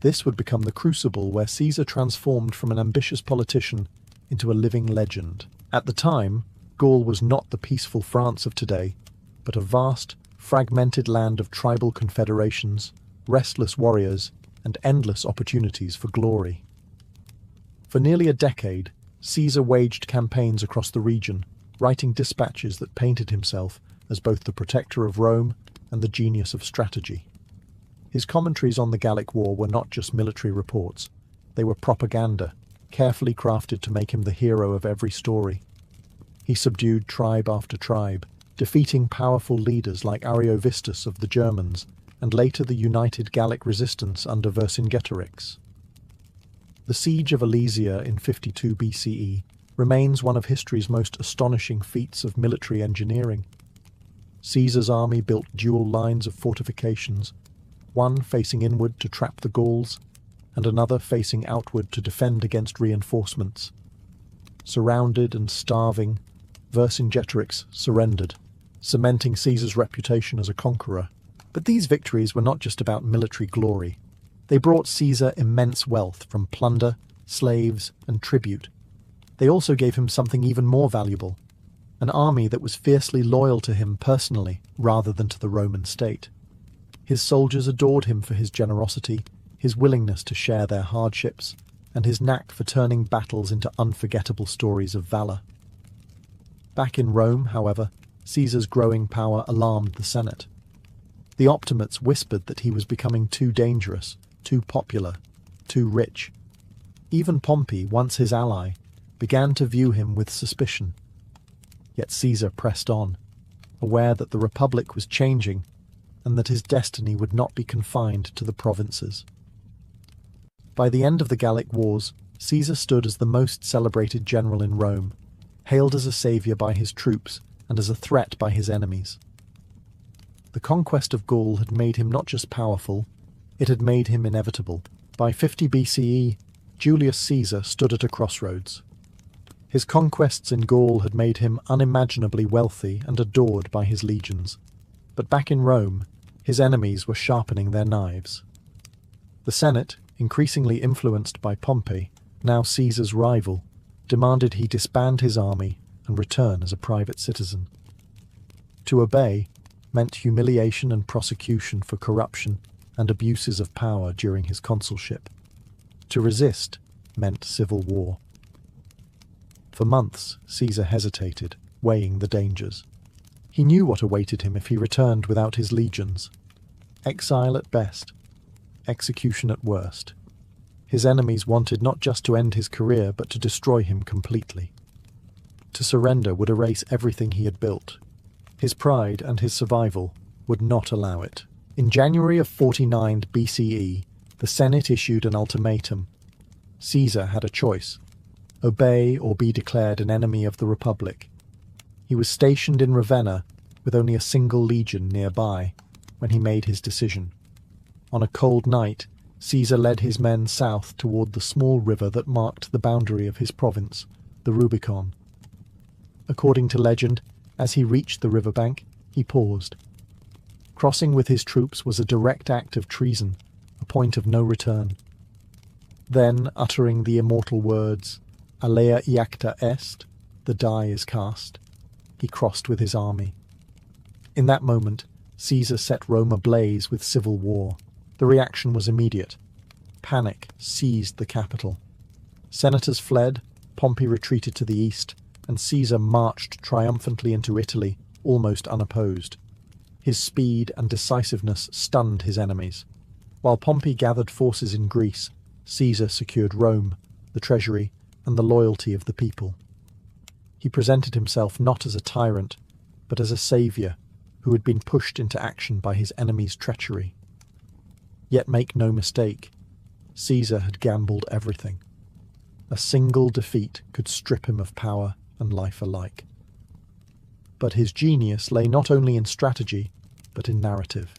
Speaker 1: This would become the crucible where Caesar transformed from an ambitious politician into a living legend. At the time, Gaul was not the peaceful France of today, but a vast, fragmented land of tribal confederations, restless warriors, and endless opportunities for glory. For nearly a decade, Caesar waged campaigns across the region, writing dispatches that painted himself as both the protector of Rome and the genius of strategy. His commentaries on the Gallic War were not just military reports. They were propaganda, carefully crafted to make him the hero of every story. He subdued tribe after tribe, defeating powerful leaders like Ariovistus of the Germans, and later the united Gallic resistance under Vercingetorix. The siege of Alesia in 52 BCE remains one of history's most astonishing feats of military engineering. Caesar's army built dual lines of fortifications, one facing inward to trap the Gauls, and another facing outward to defend against reinforcements. Surrounded and starving, Vercingetorix surrendered, cementing Caesar's reputation as a conqueror. But these victories were not just about military glory. They brought Caesar immense wealth from plunder, slaves, and tribute. They also gave him something even more valuable, an army that was fiercely loyal to him personally rather than to the Roman state. His soldiers adored him for his generosity, his willingness to share their hardships, and his knack for turning battles into unforgettable stories of valor. Back in Rome, however, Caesar's growing power alarmed the Senate. The Optimates whispered that he was becoming too dangerous, too popular, too rich. Even Pompey, once his ally, began to view him with suspicion. Yet Caesar pressed on, aware that the Republic was changing and that his destiny would not be confined to the provinces. By the end of the Gallic Wars, Caesar stood as the most celebrated general in Rome, hailed as a savior by his troops and as a threat by his enemies. The conquest of Gaul had made him not just powerful, it had made him inevitable. By 50 BCE, Julius Caesar stood at a crossroads. His conquests in Gaul had made him unimaginably wealthy and adored by his legions. But back in Rome, his enemies were sharpening their knives. The Senate, increasingly influenced by Pompey, now Caesar's rival, demanded he disband his army and return as a private citizen. To obey meant humiliation and prosecution for corruption and abuses of power during his consulship. To resist meant civil war. For months, Caesar hesitated, weighing the dangers. He knew what awaited him if he returned without his legions. Exile at best, execution at worst. His enemies wanted not just to end his career, but to destroy him completely. To surrender would erase everything he had built. His pride and his survival would not allow it. In January of 49 BCE, the Senate issued an ultimatum. Caesar had a choice: obey or be declared an enemy of the Republic. He was stationed in Ravenna with only a single legion nearby when he made his decision. On a cold night, Caesar led his men south toward the small river that marked the boundary of his province, the Rubicon. According to legend, as he reached the riverbank, he paused. Crossing with his troops was a direct act of treason, a point of no return. Then, uttering the immortal words, "Alea iacta est," the die is cast, he crossed with his army. In that moment, Caesar set Rome ablaze with civil war. The reaction was immediate. Panic seized the capital. Senators fled, Pompey retreated to the east, and Caesar marched triumphantly into Italy, almost unopposed. His speed and decisiveness stunned his enemies. While Pompey gathered forces in Greece, Caesar secured Rome, the treasury, and the loyalty of the people. He presented himself not as a tyrant, but as a saviour who had been pushed into action by his enemies' treachery. Yet make no mistake, Caesar had gambled everything. A single defeat could strip him of power and life alike. But his genius lay not only in strategy, but in narrative.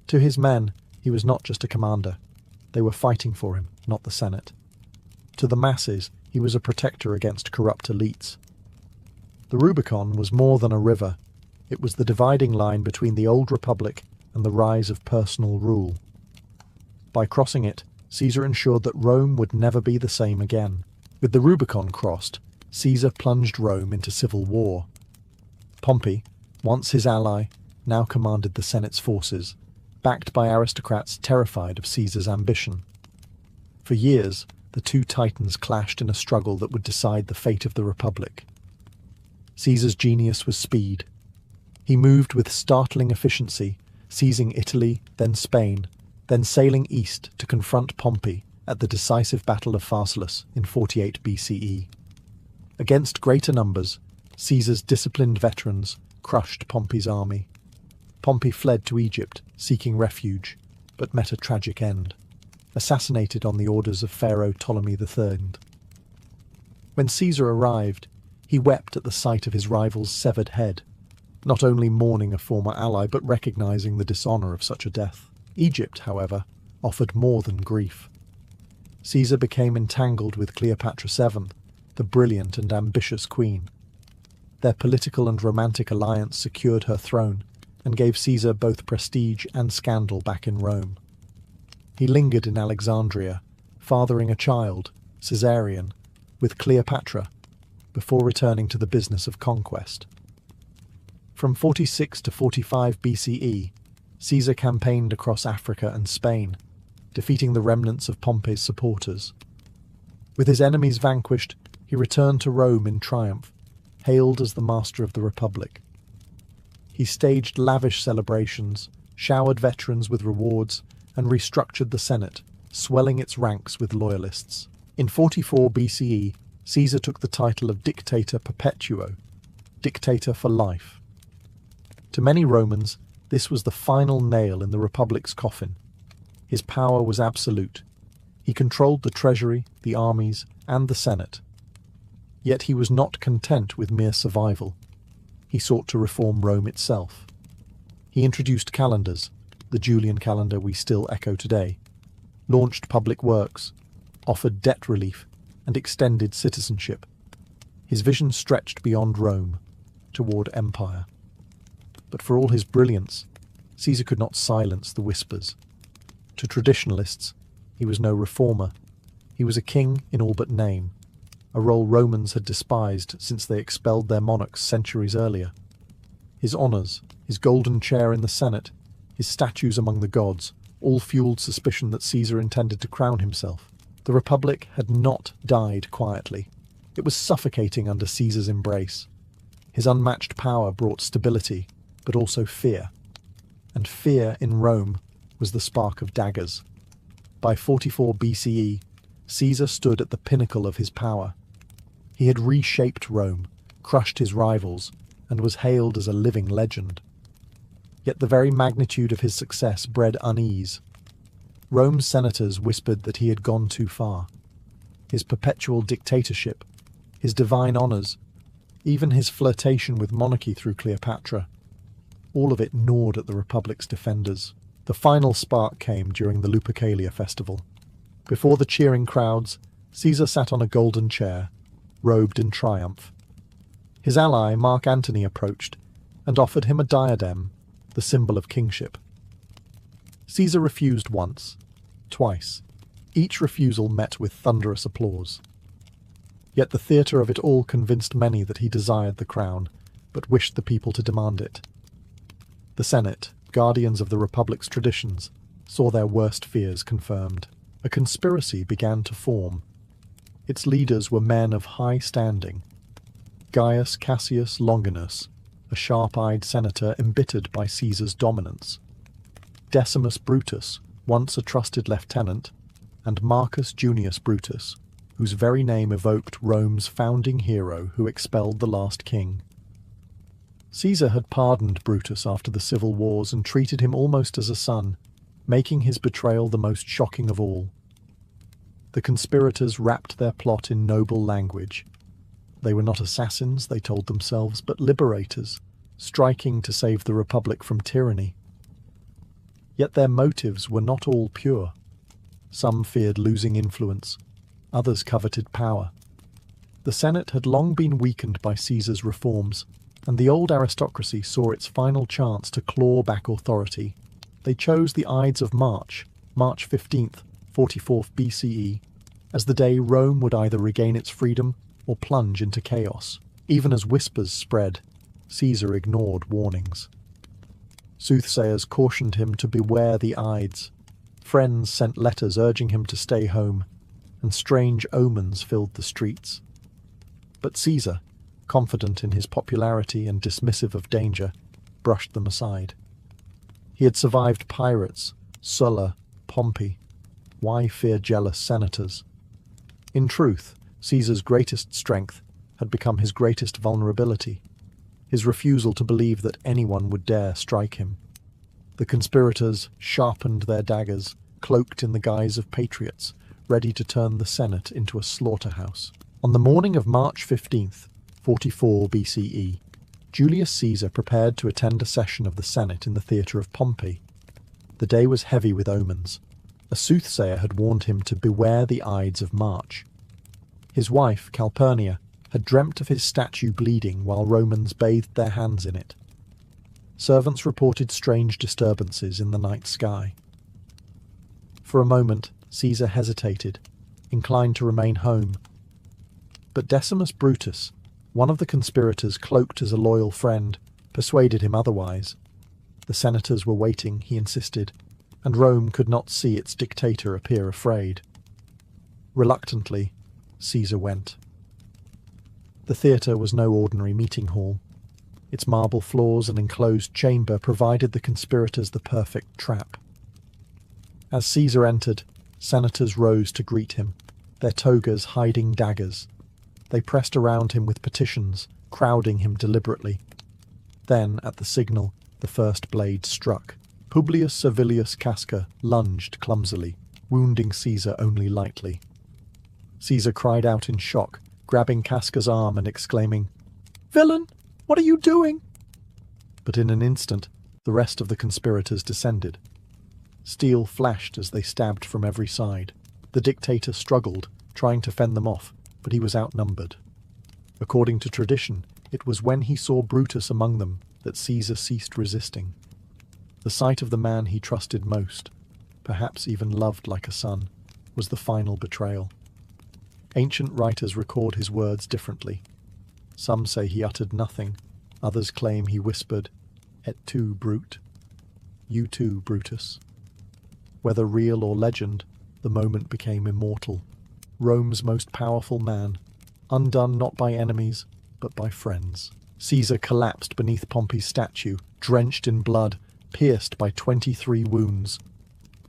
Speaker 1: To his men, he was not just a commander. They were fighting for him, not the Senate. To the masses, he was a protector against corrupt elites. The Rubicon was more than a river. It was the dividing line between the old republic and the rise of personal rule. By crossing it, Caesar ensured that Rome would never be the same again. With the Rubicon crossed, Caesar plunged Rome into civil war. Pompey, once his ally, now commanded the Senate's forces, backed by aristocrats terrified of Caesar's ambition. For years, the two titans clashed in a struggle that would decide the fate of the Republic. Caesar's genius was speed. He moved with startling efficiency, seizing Italy, then Spain, then sailing east to confront Pompey at the decisive Battle of Pharsalus in 48 BCE. Against greater numbers, Caesar's disciplined veterans crushed Pompey's army. Pompey fled to Egypt, seeking refuge, but met a tragic end, assassinated on the orders of Pharaoh Ptolemy III. When Caesar arrived, he wept at the sight of his rival's severed head, not only mourning a former ally, but recognizing the dishonor of such a death. Egypt, however, offered more than grief. Caesar became entangled with Cleopatra VII, the brilliant and ambitious queen. Their political and romantic alliance secured her throne and gave Caesar both prestige and scandal back in Rome. He lingered in Alexandria, fathering a child, Caesarion, with Cleopatra, before returning to the business of conquest. From 46 to 45 BCE, Caesar campaigned across Africa and Spain, defeating the remnants of Pompey's supporters. With his enemies vanquished, he returned to Rome in triumph, hailed as the master of the Republic. He staged lavish celebrations, showered veterans with rewards, and restructured the Senate, swelling its ranks with loyalists. In 44 BCE, Caesar took the title of Dictator Perpetuo, dictator for life. To many Romans, this was the final nail in the Republic's coffin. His power was absolute. He controlled the treasury, the armies, and the Senate. Yet he was not content with mere survival. He sought to reform Rome itself. He introduced calendars, the Julian calendar we still echo today, launched public works, offered debt relief, and extended citizenship. His vision stretched beyond Rome, toward empire. But for all his brilliance, Caesar could not silence the whispers. To traditionalists, he was no reformer. He was a king in all but name, a role Romans had despised since they expelled their monarchs centuries earlier. His honours, his golden chair in the Senate, his statues among the gods, all fueled suspicion that Caesar intended to crown himself. The Republic had not died quietly. It was suffocating under Caesar's embrace. His unmatched power brought stability, but also fear. And fear in Rome was the spark of daggers. By 44 BCE, Caesar stood at the pinnacle of his power. He had reshaped Rome, crushed his rivals, and was hailed as a living legend. Yet the very magnitude of his success bred unease. Rome's senators whispered that he had gone too far. His perpetual dictatorship, his divine honours, even his flirtation with monarchy through Cleopatra, all of it gnawed at the Republic's defenders. The final spark came during the Lupercalia festival. Before the cheering crowds, Caesar sat on a golden chair, robed in triumph. His ally, Mark Antony, approached and offered him a diadem, the symbol of kingship. Caesar refused once, twice. Each refusal met with thunderous applause. Yet the theatre of it all convinced many that he desired the crown, but wished the people to demand it. The Senate, guardians of the Republic's traditions, saw their worst fears confirmed. A conspiracy began to form. Its leaders were men of high standing. Gaius Cassius Longinus, a sharp-eyed senator embittered by Caesar's dominance. Decimus Brutus, once a trusted lieutenant, and Marcus Junius Brutus, whose very name evoked Rome's founding hero who expelled the last king. Caesar had pardoned Brutus after the civil wars and treated him almost as a son, making his betrayal the most shocking of all. The conspirators wrapped their plot in noble language. They were not assassins, they told themselves, but liberators, striking to save the Republic from tyranny. Yet their motives were not all pure. Some feared losing influence, others coveted power. The Senate had long been weakened by Caesar's reforms, and the old aristocracy saw its final chance to claw back authority. They chose the Ides of March, March 15th, 44th BCE, as the day Rome would either regain its freedom or plunge into chaos. Even as whispers spread, Caesar ignored warnings. Soothsayers cautioned him to beware the Ides. Friends sent letters urging him to stay home, and strange omens filled the streets. But Caesar, confident in his popularity and dismissive of danger, brushed them aside. He had survived pirates, Sulla, Pompey. Why fear jealous senators? In truth, Caesar's greatest strength had become his greatest vulnerability, his refusal to believe that anyone would dare strike him. The conspirators sharpened their daggers, cloaked in the guise of patriots, ready to turn the Senate into a slaughterhouse. On the morning of March 15th, 44 BCE, Julius Caesar prepared to attend a session of the Senate in the theatre of Pompey. The day was heavy with omens. A soothsayer had warned him to beware the Ides of March. His wife, Calpurnia, had dreamt of his statue bleeding while Romans bathed their hands in it. Servants reported strange disturbances in the night sky. For a moment, Caesar hesitated, inclined to remain home. But Decimus Brutus, one of the conspirators cloaked as a loyal friend, persuaded him otherwise. The senators were waiting, he insisted, and Rome could not see its dictator appear afraid. Reluctantly, Caesar went. The theatre was no ordinary meeting hall. Its marble floors and enclosed chamber provided the conspirators the perfect trap. As Caesar entered, senators rose to greet him, their togas hiding daggers. They pressed around him with petitions, crowding him deliberately. Then, at the signal, the first blade struck. Publius Servilius Casca lunged clumsily, wounding Caesar only lightly. Caesar cried out in shock, grabbing Casca's arm and exclaiming, "Villain, what are you doing?" But in an instant, the rest of the conspirators descended. Steel flashed as they stabbed from every side. The dictator struggled, trying to fend them off, but he was outnumbered. According to tradition, it was when he saw Brutus among them that Caesar ceased resisting. The sight of the man he trusted most, perhaps even loved like a son, was the final betrayal. Ancient writers record his words differently. Some say he uttered nothing, others claim he whispered, "Et tu, Brute? You too, Brutus." Whether real or legend, the moment became immortal. Rome's most powerful man, undone not by enemies, but by friends. Caesar collapsed beneath Pompey's statue, drenched in blood, pierced by 23 wounds.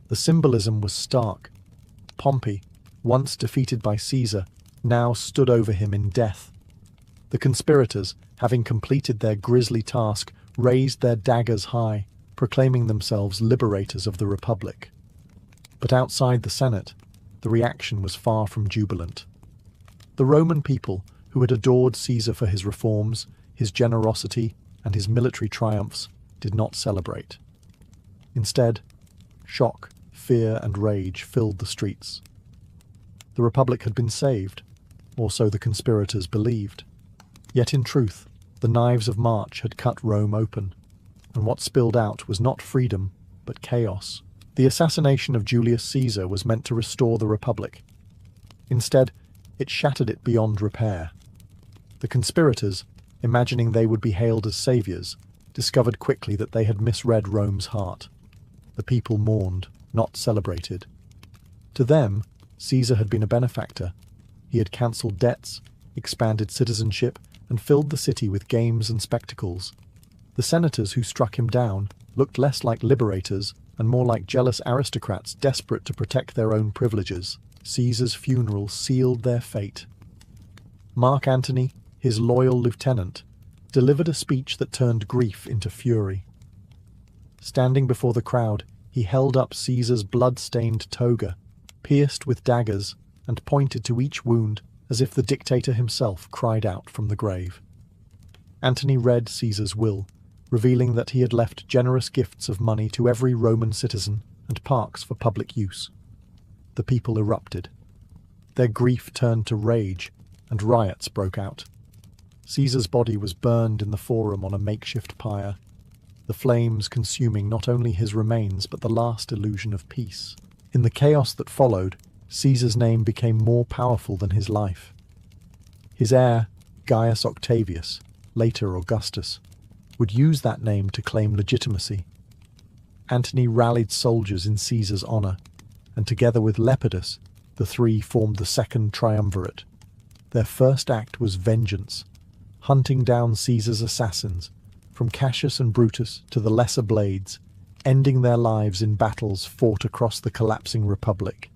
Speaker 1: The symbolism was stark. Pompey, once defeated by Caesar, now stood over him in death. The conspirators, having completed their grisly task, raised their daggers high, proclaiming themselves liberators of the Republic. But outside the Senate, the reaction was far from jubilant. The Roman people, who had adored Caesar for his reforms, his generosity, and his military triumphs, did not celebrate. Instead, shock, fear, and rage filled the streets. The Republic had been saved, or so the conspirators believed. Yet in truth, the knives of March had cut Rome open, and what spilled out was not freedom, but chaos. The assassination of Julius Caesar was meant to restore the Republic. Instead, it shattered it beyond repair. The conspirators, imagining they would be hailed as saviors, discovered quickly that they had misread Rome's heart. The people mourned, not celebrated. To them, Caesar had been a benefactor. He had cancelled debts, expanded citizenship, and filled the city with games and spectacles. The senators who struck him down looked less like liberators and more like jealous aristocrats desperate to protect their own privileges. Caesar's funeral sealed their fate. Mark Antony, his loyal lieutenant, delivered a speech that turned grief into fury. Standing before the crowd, he held up Caesar's blood-stained toga, pierced with daggers, and pointed to each wound as if the dictator himself cried out from the grave. Antony read Caesar's will, revealing that he had left generous gifts of money to every Roman citizen and parks for public use. The people erupted. Their grief turned to rage, and riots broke out. Caesar's body was burned in the forum on a makeshift pyre, the flames consuming not only his remains but the last illusion of peace. In the chaos that followed, Caesar's name became more powerful than his life. His heir, Gaius Octavius, later Augustus, would use that name to claim legitimacy. Antony rallied soldiers in Caesar's honour, and together with Lepidus, the three formed the second triumvirate. Their first act was vengeance, hunting down Caesar's assassins, from Cassius and Brutus to the lesser blades, ending their lives in battles fought across the collapsing Republic.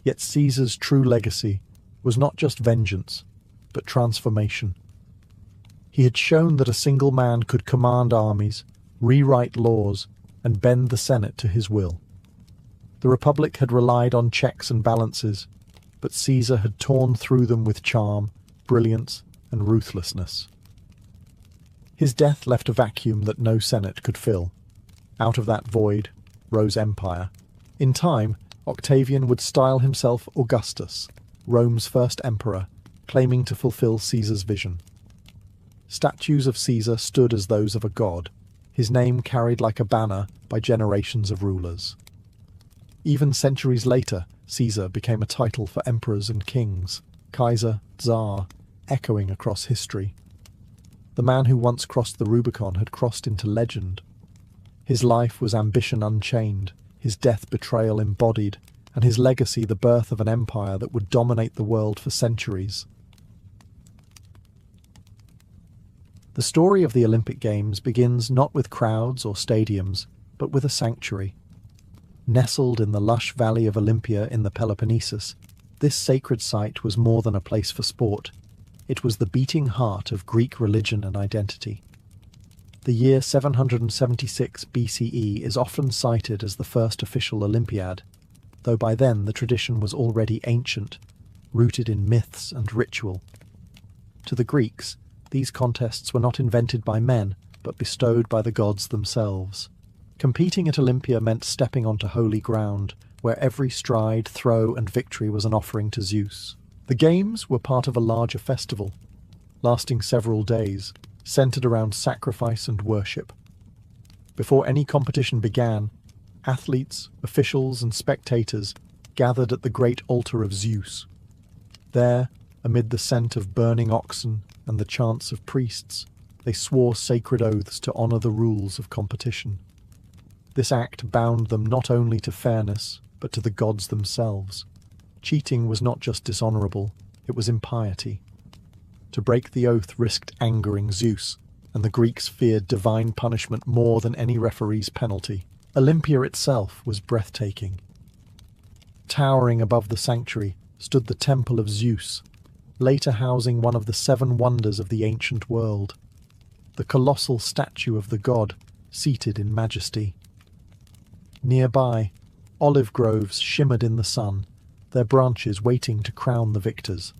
Speaker 1: Yet Caesar's true legacy was not just vengeance, but transformation. He had shown that a single man could command armies, rewrite laws, and bend the Senate to his will. The Republic had relied on checks and balances, but Caesar had torn through them with charm, brilliance, and ruthlessness. His death left a vacuum that no Senate could fill. Out of that void rose empire. In time, Octavian would style himself Augustus, Rome's first emperor, claiming to fulfill Caesar's vision. Statues of Caesar stood as those of a god, his name carried like a banner by generations of rulers. Even centuries later, Caesar became a title for emperors and kings, Kaiser, Tsar, echoing across history. The man who once crossed the Rubicon had crossed into legend. His life was ambition unchained, his death betrayal embodied, and his legacy the birth of an empire that would dominate the world for centuries. The story of the Olympic Games begins not with crowds or stadiums, but with a sanctuary. Nestled in the lush valley of Olympia in the Peloponnesus, this sacred site was more than a place for sport. It was the beating heart of Greek religion and identity. The year 776 BCE is often cited as the first official Olympiad, though by then the tradition was already ancient, rooted in myths and ritual. To the Greeks, these contests were not invented by men, but bestowed by the gods themselves. Competing at Olympia meant stepping onto holy ground, where every stride, throw, and victory was an offering to Zeus. The Games were part of a larger festival, lasting several days, centered around sacrifice and worship. Before any competition began, athletes, officials, and spectators gathered at the great altar of Zeus. There, amid the scent of burning oxen and the chants of priests, they swore sacred oaths to honor the rules of competition. This act bound them not only to fairness, but to the gods themselves. Cheating was not just dishonorable, it was impiety. To break the oath risked angering Zeus, and the Greeks feared divine punishment more than any referee's penalty. Olympia itself was breathtaking. Towering above the sanctuary stood the Temple of Zeus, later housing one of the 7 wonders of the ancient world, the colossal statue of the god, seated in majesty. Nearby, olive groves shimmered in the sun, their branches waiting to crown the victors.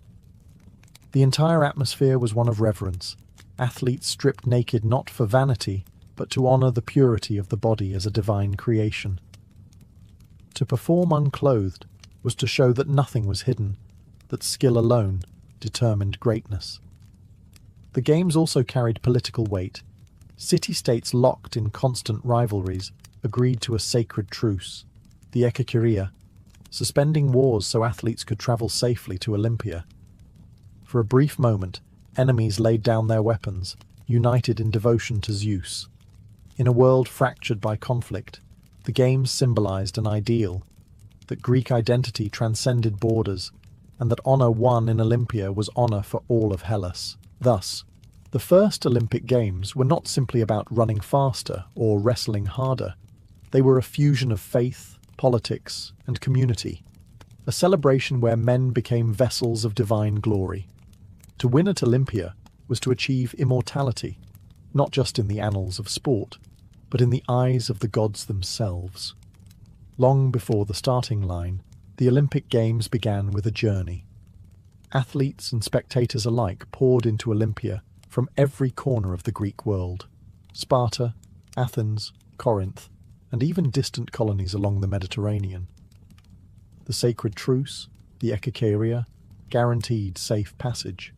Speaker 1: The entire atmosphere was one of reverence, athletes stripped naked not for vanity, but to honor the purity of the body as a divine creation. To perform unclothed was to show that nothing was hidden, that skill alone determined greatness. The games also carried political weight. City-states locked in constant rivalries agreed to a sacred truce, the Ekakyria, suspending wars so athletes could travel safely to Olympia. For a brief moment, enemies laid down their weapons, united in devotion to Zeus. In a world fractured by conflict, the games symbolized an ideal, that Greek identity transcended borders, and that honor won in Olympia was honor for all of Hellas. Thus, the first Olympic Games were not simply about running faster or wrestling harder. They were a fusion of faith, politics, and community, a celebration where men became vessels of divine glory. To win at Olympia was to achieve immortality, not just in the annals of sport, but in the eyes of the gods themselves. Long before the starting line, the Olympic Games began with a journey. Athletes and spectators alike poured into Olympia from every corner of the Greek world: Sparta, Athens, Corinth, and even distant colonies along the Mediterranean. The sacred truce, the Ekakyria, guaranteed safe passage.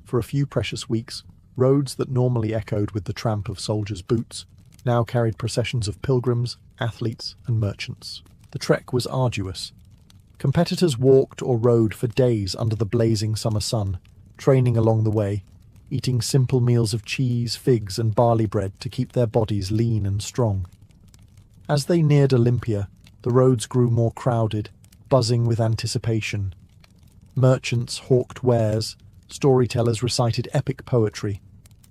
Speaker 1: For a few precious weeks, roads that normally echoed with the tramp of soldiers' boots now carried processions of pilgrims, athletes, and merchants. The trek was arduous. Competitors walked or rode for days under the blazing summer sun, training along the way, eating simple meals of cheese, figs, and barley bread to keep their bodies lean and strong. As they neared Olympia, the roads grew more crowded, buzzing with anticipation. Merchants hawked wares, storytellers recited epic poetry,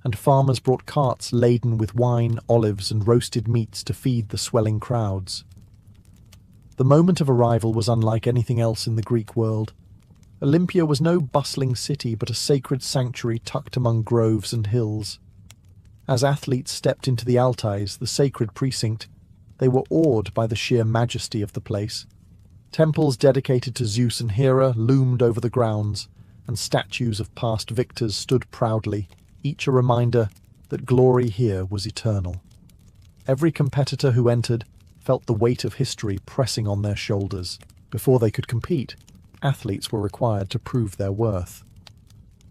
Speaker 1: and farmers brought carts laden with wine, olives, and roasted meats to feed the swelling crowds. The moment of arrival was unlike anything else in the Greek world. Olympia was no bustling city, but a sacred sanctuary tucked among groves and hills. As athletes stepped into the Altais, the sacred precinct, they were awed by the sheer majesty of the place. Temples dedicated to Zeus and Hera loomed over the grounds, and statues of past victors stood proudly, each a reminder that glory here was eternal. Every competitor who entered felt the weight of history pressing on their shoulders. Before they could compete, athletes were required to prove their worth.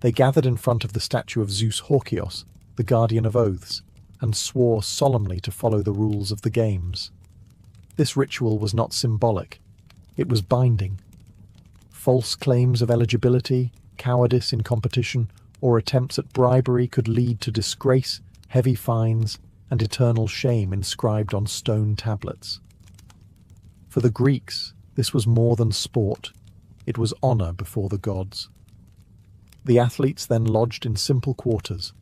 Speaker 1: They gathered in front of the statue of Zeus Horkios, the guardian of oaths, and swore solemnly to follow the rules of the games. This ritual was not symbolic, it was binding. False claims of eligibility, cowardice in competition, or attempts at bribery could lead to disgrace, heavy fines, and eternal shame inscribed on stone tablets. For the Greeks, this was more than sport. It was honor before the gods. The athletes then lodged in simple quarters,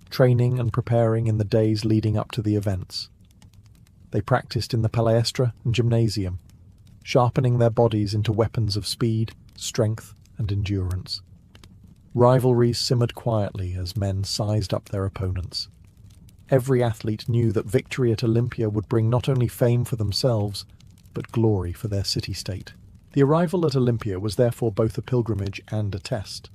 Speaker 1: training and preparing in the days leading up to the events. They practiced in the palaestra and gymnasium, sharpening their bodies into weapons of speed, strength, and endurance. Rivalries simmered quietly as men sized up their opponents. Every athlete knew that victory at Olympia would bring not only fame for themselves, but glory for their city-state. The arrival at Olympia was therefore both a pilgrimage and a test.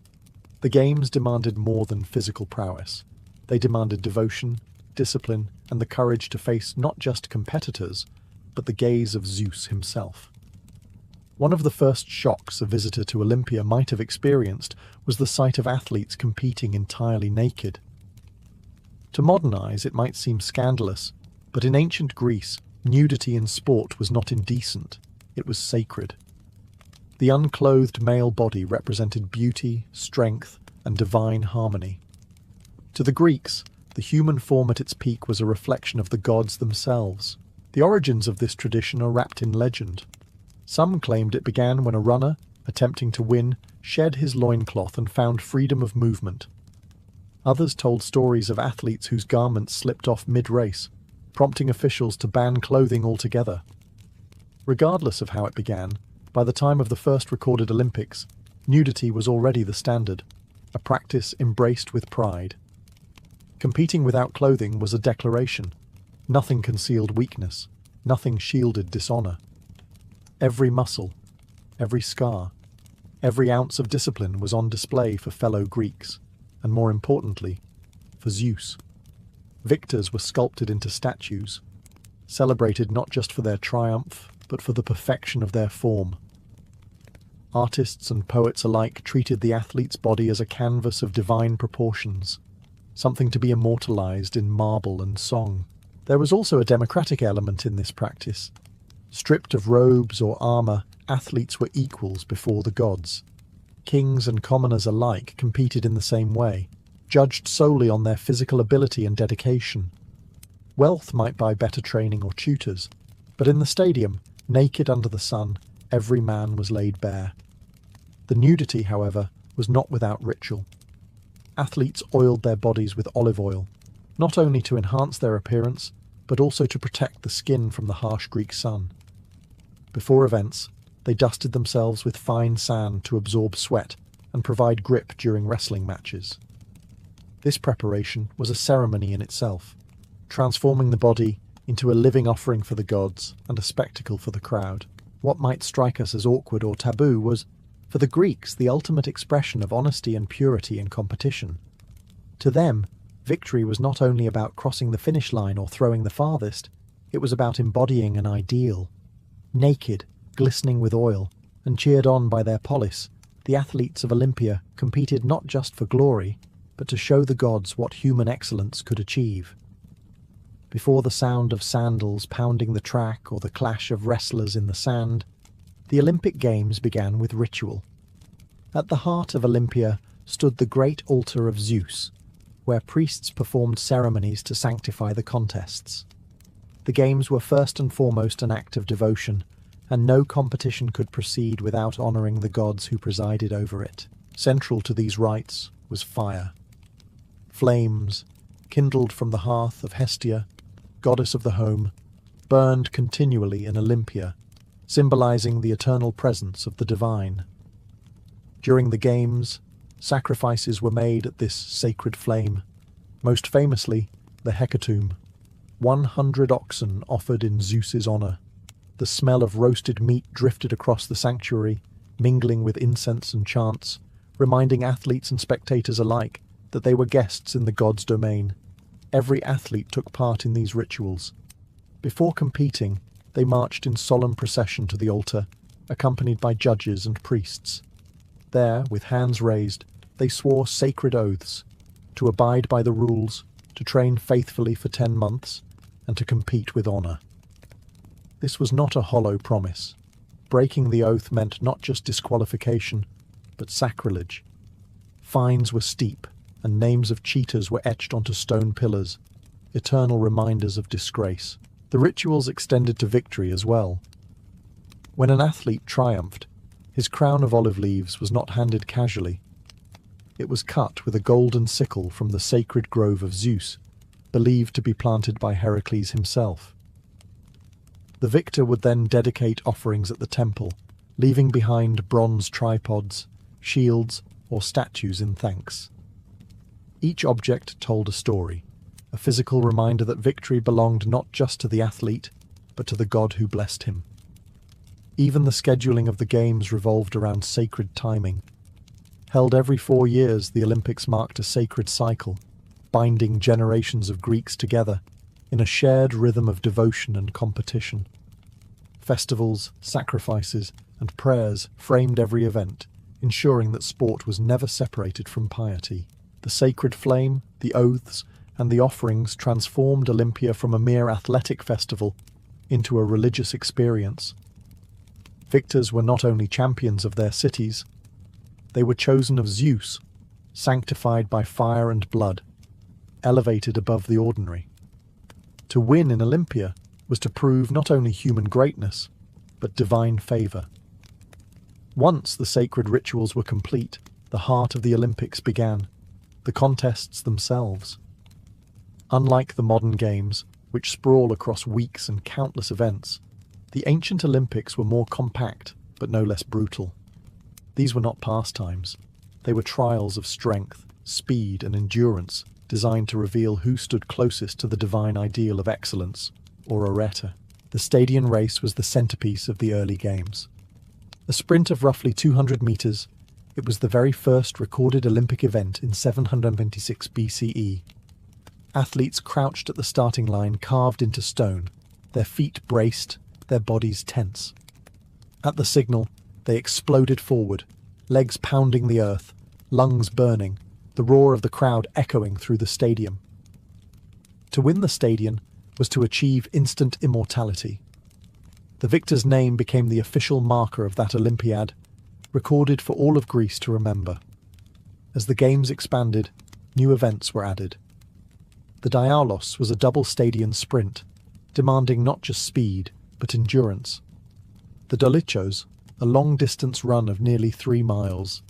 Speaker 1: The games demanded more than physical prowess. They demanded devotion, discipline, and the courage to face not just competitors, but the gaze of Zeus himself. One of the first shocks a visitor to Olympia might have experienced was the sight of athletes competing entirely naked. To modern eyes, it might seem scandalous, but in ancient Greece, nudity in sport was not indecent, it was sacred. The unclothed male body represented beauty, strength, and divine harmony. To the Greeks, the human form at its peak was a reflection of the gods themselves. The origins of this tradition are wrapped in legend. Some claimed it began when a runner, attempting to win, shed his loincloth and found freedom of movement. Others told stories of athletes whose garments slipped off mid-race, prompting officials to ban clothing altogether. Regardless of how it began, by the time of the first recorded Olympics, nudity was already the standard, a practice embraced with pride. Competing without clothing was a declaration. Nothing concealed weakness, nothing shielded dishonor. Every muscle, every scar, every ounce of discipline was on display for fellow Greeks, and more importantly, for Zeus. Victors were sculpted into statues, celebrated not just for their triumph, but for the perfection of their form. Artists and poets alike treated the athlete's body as a canvas of divine proportions, something to be immortalized in marble and song. There was also a democratic element in this practice. Stripped of robes or armor, athletes were equals before the gods. Kings and commoners alike competed in the same way, judged solely on their physical ability and dedication. Wealth might buy better training or tutors, but in the stadium, naked under the sun, every man was laid bare. The nudity, however, was not without ritual. Athletes oiled their bodies with olive oil, not only to enhance their appearance, but also to protect the skin from the harsh Greek sun. Before events, they dusted themselves with fine sand to absorb sweat and provide grip during wrestling matches. This preparation was a ceremony in itself, transforming the body into a living offering for the gods and a spectacle for the crowd. What might strike us as awkward or taboo was, for the Greeks, the ultimate expression of honesty and purity in competition. To them, victory was not only about crossing the finish line or throwing the farthest, it was about embodying an ideal. Naked, glistening with oil, and cheered on by their polis, the athletes of Olympia competed not just for glory, but to show the gods what human excellence could achieve. Before the sound of sandals pounding the track or the clash of wrestlers in the sand, the Olympic Games began with ritual. At the heart of Olympia stood the great altar of Zeus, where priests performed ceremonies to sanctify the contests. The Games were first and foremost an act of devotion, and no competition could proceed without honoring the gods who presided over it. Central to these rites was fire. Flames, kindled from the hearth of Hestia, goddess of the home, burned continually in Olympia, symbolizing the eternal presence of the divine. During the Games, sacrifices were made at this sacred flame, most famously the hecatomb, 100 oxen offered in Zeus's honor. The smell of roasted meat drifted across the sanctuary, mingling with incense and chants, reminding athletes and spectators alike that they were guests in the god's domain. Every athlete took part in these rituals. Before competing, they marched in solemn procession to the altar, accompanied by judges and priests. There, with hands raised, they swore sacred oaths, to abide by the rules, to train faithfully for 10 months, and to compete with honor. This was not a hollow promise. Breaking the oath meant not just disqualification, but sacrilege. Fines were steep, and names of cheaters were etched onto stone pillars, eternal reminders of disgrace. The rituals extended to victory as well. When an athlete triumphed, his crown of olive leaves was not handed casually. It was cut with a golden sickle from the sacred grove of Zeus, believed to be planted by Heracles himself. The victor would then dedicate offerings at the temple, leaving behind bronze tripods, shields, or statues in thanks. Each object told a story, a physical reminder that victory belonged not just to the athlete, but to the god who blessed him. Even the scheduling of the Games revolved around sacred timing. Held every 4 years, the Olympics marked a sacred cycle, binding generations of Greeks together in a shared rhythm of devotion and competition. Festivals, sacrifices, and prayers framed every event, ensuring that sport was never separated from piety. The sacred flame, the oaths, and the offerings transformed Olympia from a mere athletic festival into a religious experience. Victors were not only champions of their cities, they were chosen of Zeus, sanctified by fire and blood, elevated above the ordinary. To win in Olympia was to prove not only human greatness, but divine favour. Once the sacred rituals were complete, the heart of the Olympics began, the contests themselves. Unlike the modern games, which sprawl across weeks and countless events, the ancient Olympics were more compact, but no less brutal. These were not pastimes. They were trials of strength, speed, and endurance, designed to reveal who stood closest to the divine ideal of excellence, or arete. The stadium race was the centerpiece of the early games. A sprint of roughly 200 meters, it was the very first recorded Olympic event in 726 BCE. Athletes crouched at the starting line, carved into stone, their feet braced, their bodies tense. At the signal, they exploded forward, legs pounding the earth, lungs burning, the roar of the crowd echoing through the stadium. To win the stadium was to achieve instant immortality. The victor's name became the official marker of that Olympiad, recorded for all of Greece to remember. As the games expanded, new events were added. The Dialos was a double stadium sprint, demanding not just speed, but endurance. The Dolichos, a long-distance run of nearly 3 miles,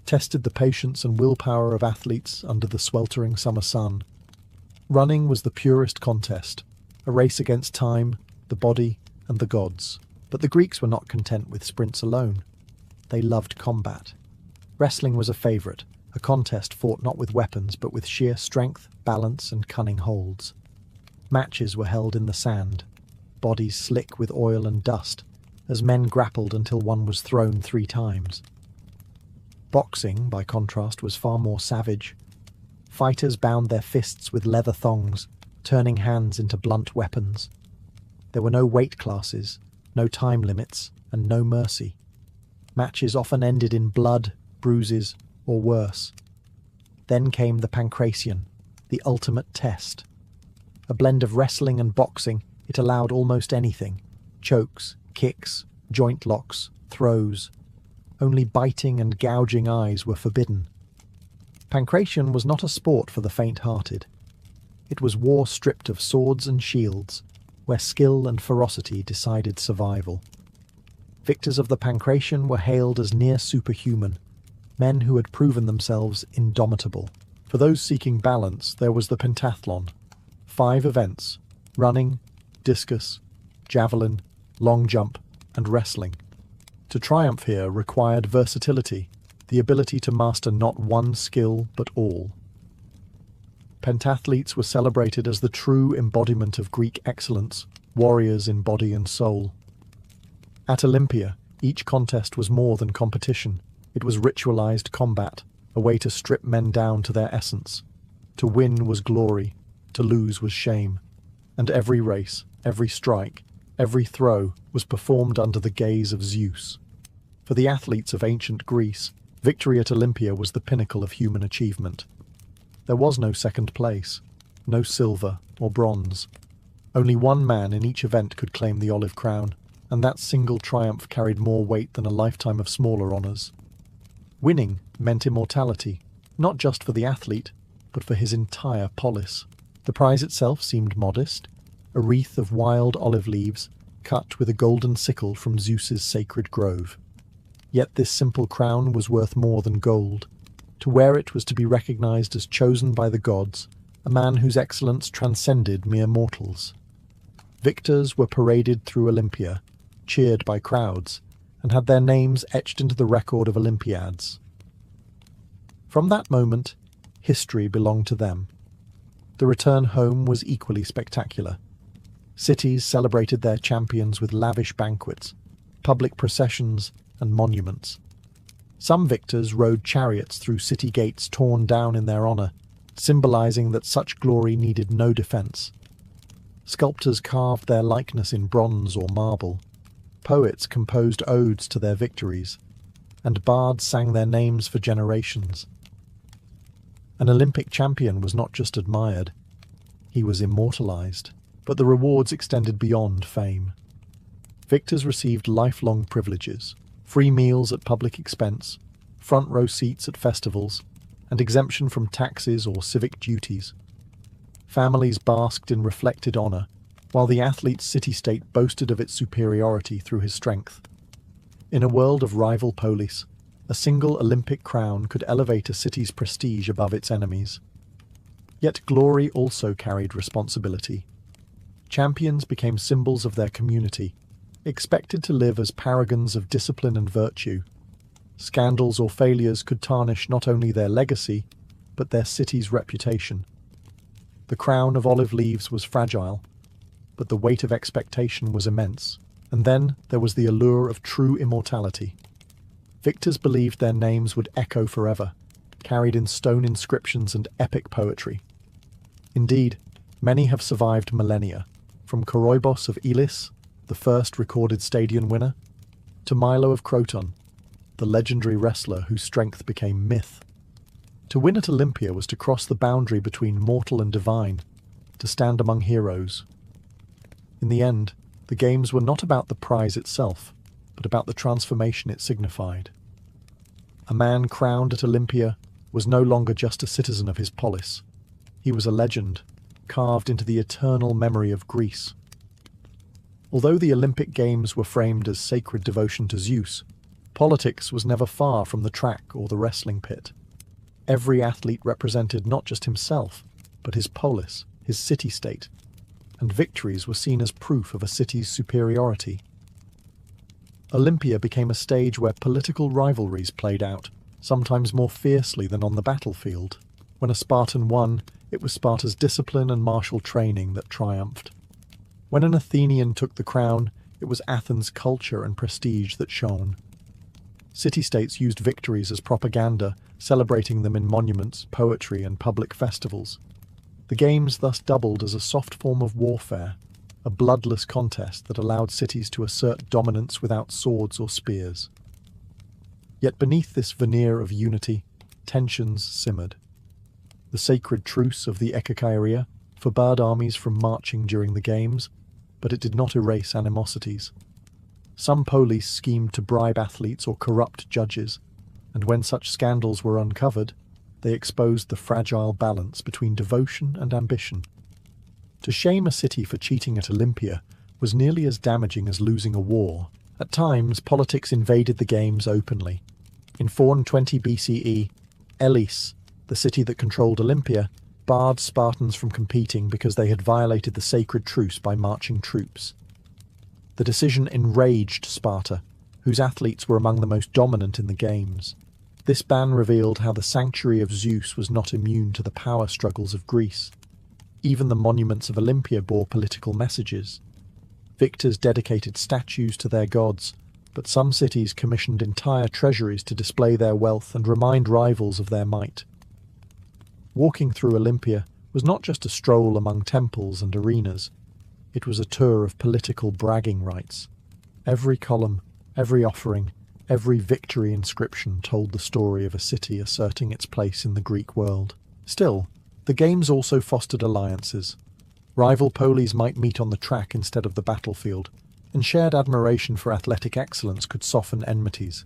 Speaker 1: tested the patience and willpower of athletes under the sweltering summer sun. Running was the purest contest, a race against time, the body, and the gods. But the Greeks were not content with sprints alone. They loved combat. Wrestling was a favourite, a contest fought not with weapons but with sheer strength, balance, and cunning holds. Matches were held in the sand, bodies slick with oil and dust, as men grappled until one was thrown 3 times. Boxing, by contrast, was far more savage. Fighters bound their fists with leather thongs, turning hands into blunt weapons. There were no weight classes, no time limits, and no mercy. Matches often ended in blood, bruises, or worse. Then came the pancration, the ultimate test. A blend of wrestling and boxing, it allowed almost anything: chokes, kicks, joint locks, throws. Only biting and gouging eyes were forbidden. Pancration was not a sport for the faint-hearted. It was war stripped of swords and shields, where skill and ferocity decided survival. Victors of the pancration were hailed as near superhuman, men who had proven themselves indomitable. For those seeking balance, there was the pentathlon. 5 events: running, discus, javelin, long jump, and wrestling. To triumph here required versatility, the ability to master not one skill but all. Pentathletes were celebrated as the true embodiment of Greek excellence, warriors in body and soul. At Olympia, each contest was more than competition. It was ritualized combat, a way to strip men down to their essence. To win was glory, to lose was shame. And every race, every strike, every throw was performed under the gaze of Zeus. For the athletes of ancient Greece, victory at Olympia was the pinnacle of human achievement. There was no second place, no silver or bronze. Only one man in each event could claim the olive crown, and that single triumph carried more weight than a lifetime of smaller honours. Winning meant immortality, not just for the athlete, but for his entire polis. The prize itself seemed modest, a wreath of wild olive leaves, cut with a golden sickle from Zeus's sacred grove. Yet this simple crown was worth more than gold. To wear it was to be recognized as chosen by the gods, a man whose excellence transcended mere mortals. Victors were paraded through Olympia, cheered by crowds, and had their names etched into the record of Olympiads. From that moment, history belonged to them. The return home was equally spectacular. Cities celebrated their champions with lavish banquets, public processions, and monuments. Some victors rode chariots through city gates torn down in their honour, symbolising that such glory needed no defence. Sculptors carved their likeness in bronze or marble. Poets composed odes to their victories, and bards sang their names for generations. An Olympic champion was not just admired, he was immortalised, but the rewards extended beyond fame. Victors received lifelong privileges, free meals at public expense, front row seats at festivals, and exemption from taxes or civic duties. Families basked in reflected honor, while the athlete's city-state boasted of its superiority through his strength. In a world of rival police, a single Olympic crown could elevate a city's prestige above its enemies. Yet glory also carried responsibility. Champions became symbols of their community, expected to live as paragons of discipline and virtue. Scandals or failures could tarnish not only their legacy, but their city's reputation. The crown of olive leaves was fragile, but the weight of expectation was immense. And then there was the allure of true immortality. Victors believed their names would echo forever, carried in stone inscriptions and epic poetry. Indeed, many have survived millennia, from Koroibos of Elis, the first recorded stadium winner, to Milo of Croton, the legendary wrestler whose strength became myth. To win at Olympia was to cross the boundary between mortal and divine, to stand among heroes. In the end, the games were not about the prize itself, but about the transformation it signified. A man crowned at Olympia was no longer just a citizen of his polis. He was a legend, carved into the eternal memory of Greece. Although the Olympic Games were framed as sacred devotion to Zeus, politics was never far from the track or the wrestling pit. Every athlete represented not just himself, but his polis, his city-state, and victories were seen as proof of a city's superiority. Olympia became a stage where political rivalries played out, sometimes more fiercely than on the battlefield. When a Spartan won, it was Sparta's discipline and martial training that triumphed. When an Athenian took the crown, it was Athens' culture and prestige that shone. City-states used victories as propaganda, celebrating them in monuments, poetry, and public festivals. The games thus doubled as a soft form of warfare, a bloodless contest that allowed cities to assert dominance without swords or spears. Yet beneath this veneer of unity, tensions simmered. The sacred truce of the Ekakaeria forbade armies from marching during the games, but it did not erase animosities. Some police schemed to bribe athletes or corrupt judges, and when such scandals were uncovered, they exposed the fragile balance between devotion and ambition. To shame a city for cheating at Olympia was nearly as damaging as losing a war. At times, politics invaded the games openly. In 420 BCE, Elis, the city that controlled Olympia, barred Spartans from competing because they had violated the sacred truce by marching troops. The decision enraged Sparta, whose athletes were among the most dominant in the games. This ban revealed how the sanctuary of Zeus was not immune to the power struggles of Greece. Even the monuments of Olympia bore political messages. Victors dedicated statues to their gods, but some cities commissioned entire treasuries to display their wealth and remind rivals of their might. Walking through Olympia was not just a stroll among temples and arenas. It was a tour of political bragging rights. Every column, every offering, every victory inscription told the story of a city asserting its place in the Greek world. Still, the games also fostered alliances. Rival polis might meet on the track instead of the battlefield, and shared admiration for athletic excellence could soften enmities.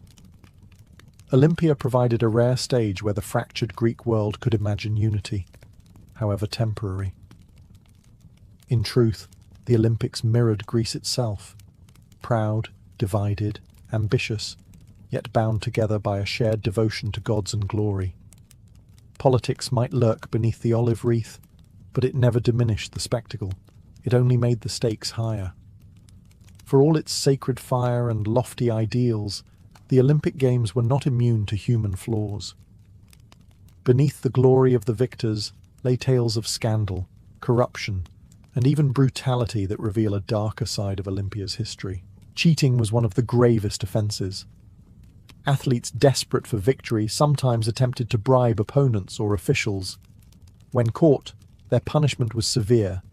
Speaker 1: Olympia provided a rare stage where the fractured Greek world could imagine unity, however temporary. In truth, the Olympics mirrored Greece itself, proud, divided, ambitious, yet bound together by a shared devotion to gods and glory. Politics might lurk beneath the olive wreath, but it never diminished the spectacle. It only made the stakes higher. For all its sacred fire and lofty ideals, the Olympic Games were not immune to human flaws. Beneath the glory of the victors lay tales of scandal, corruption, and even brutality that reveal a darker side of Olympia's history. Cheating was one of the gravest offences. Athletes desperate for victory sometimes attempted to bribe opponents or officials. When caught, their punishment was severe.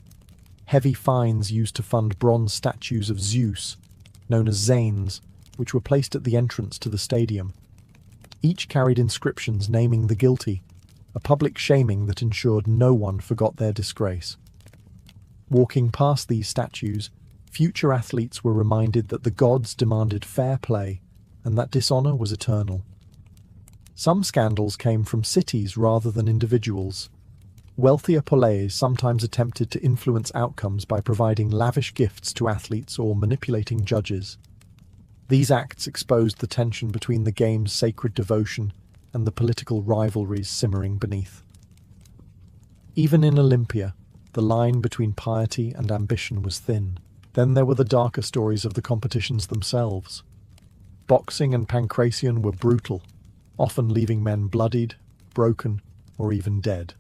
Speaker 1: Heavy fines used to fund bronze statues of Zeus, known as Zanes, which were placed at the entrance to the stadium. Each carried inscriptions naming the guilty, a public shaming that ensured no one forgot their disgrace. Walking past these statues, Future athletes were reminded that the gods demanded fair play and that dishonor was eternal. Some scandals came from cities rather than individuals. Wealthier poleis sometimes attempted to influence outcomes by providing lavish gifts to athletes or manipulating judges. These acts exposed the tension between the game's sacred devotion and the political rivalries simmering beneath. Even in Olympia, the line between piety and ambition was thin. Then there were the darker stories of the competitions themselves. Boxing and pancration were brutal, often leaving men bloodied, broken, or even dead.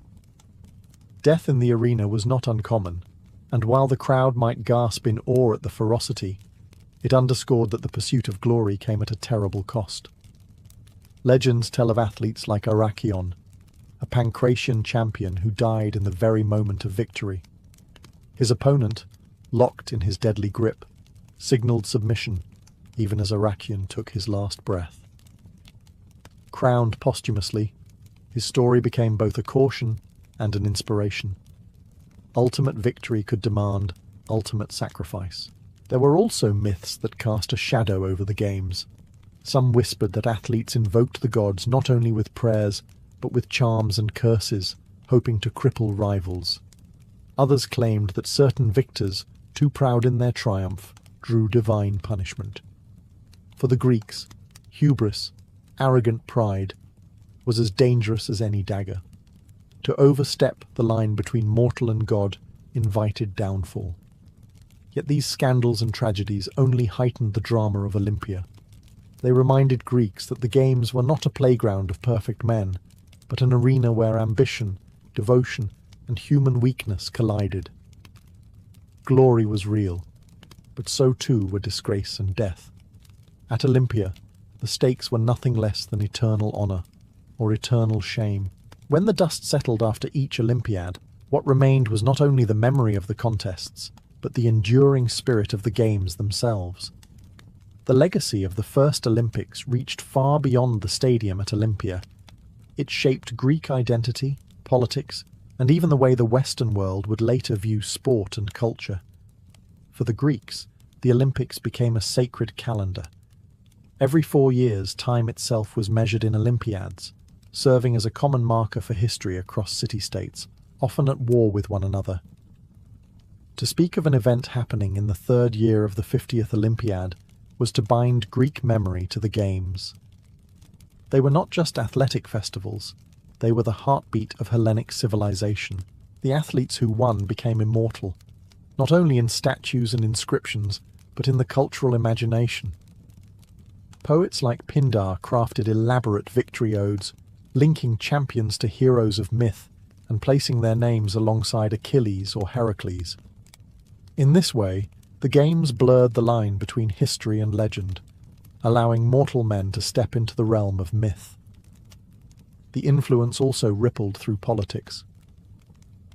Speaker 1: Death in the arena was not uncommon, and while the crowd might gasp in awe at the ferocity, it underscored that the pursuit of glory came at a terrible cost. Legends tell of athletes like Arakion, a pancration champion who died in the very moment of victory. His opponent, locked in his deadly grip, signaled submission, even as Arakion took his last breath. Crowned posthumously, his story became both a caution and an inspiration. Ultimate victory could demand ultimate sacrifice. There were also myths that cast a shadow over the games. Some whispered that athletes invoked the gods not only with prayers, but with charms and curses, hoping to cripple rivals. Others claimed that certain victors, too proud in their triumph, drew divine punishment. For the Greeks, hubris, arrogant pride, was as dangerous as any dagger. To overstep the line between mortal and god invited downfall. Yet these scandals and tragedies only heightened the drama of Olympia. They reminded Greeks that the games were not a playground of perfect men, but an arena where ambition, devotion, and human weakness collided. Glory was real, but so too were disgrace and death. At Olympia, the stakes were nothing less than eternal honor, or eternal shame. When the dust settled after each Olympiad, what remained was not only the memory of the contests, but the enduring spirit of the games themselves. The legacy of the first Olympics reached far beyond the stadium at Olympia. It shaped Greek identity, politics, and even the way the Western world would later view sport and culture. For the Greeks, the Olympics became a sacred calendar. Every 4 years, time itself was measured in Olympiads, serving as a common marker for history across city-states, often at war with one another. To speak of an event happening in the 3rd year of the 50th Olympiad was to bind Greek memory to the Games. They were not just athletic festivals, they were the heartbeat of Hellenic civilization. The athletes who won became immortal, not only in statues and inscriptions, but in the cultural imagination. Poets like Pindar crafted elaborate victory odes, linking champions to heroes of myth and placing their names alongside Achilles or Heracles. In this way, the games blurred the line between history and legend, allowing mortal men to step into the realm of myth. The influence also rippled through politics.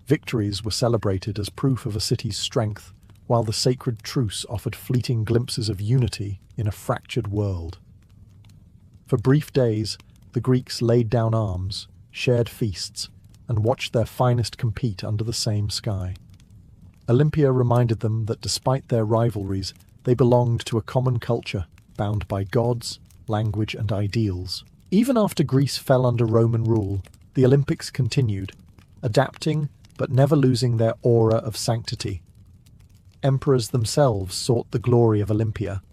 Speaker 1: Victories were celebrated as proof of a city's strength, while the sacred truce offered fleeting glimpses of unity in a fractured world. For brief days, the Greeks laid down arms, shared feasts, and watched their finest compete under the same sky. Olympia reminded them that despite their rivalries, they belonged to a common culture, bound by gods, language, and ideals. Even after Greece fell under Roman rule, the Olympics continued, adapting but never losing their aura of sanctity. Emperors themselves sought the glory of Olympia,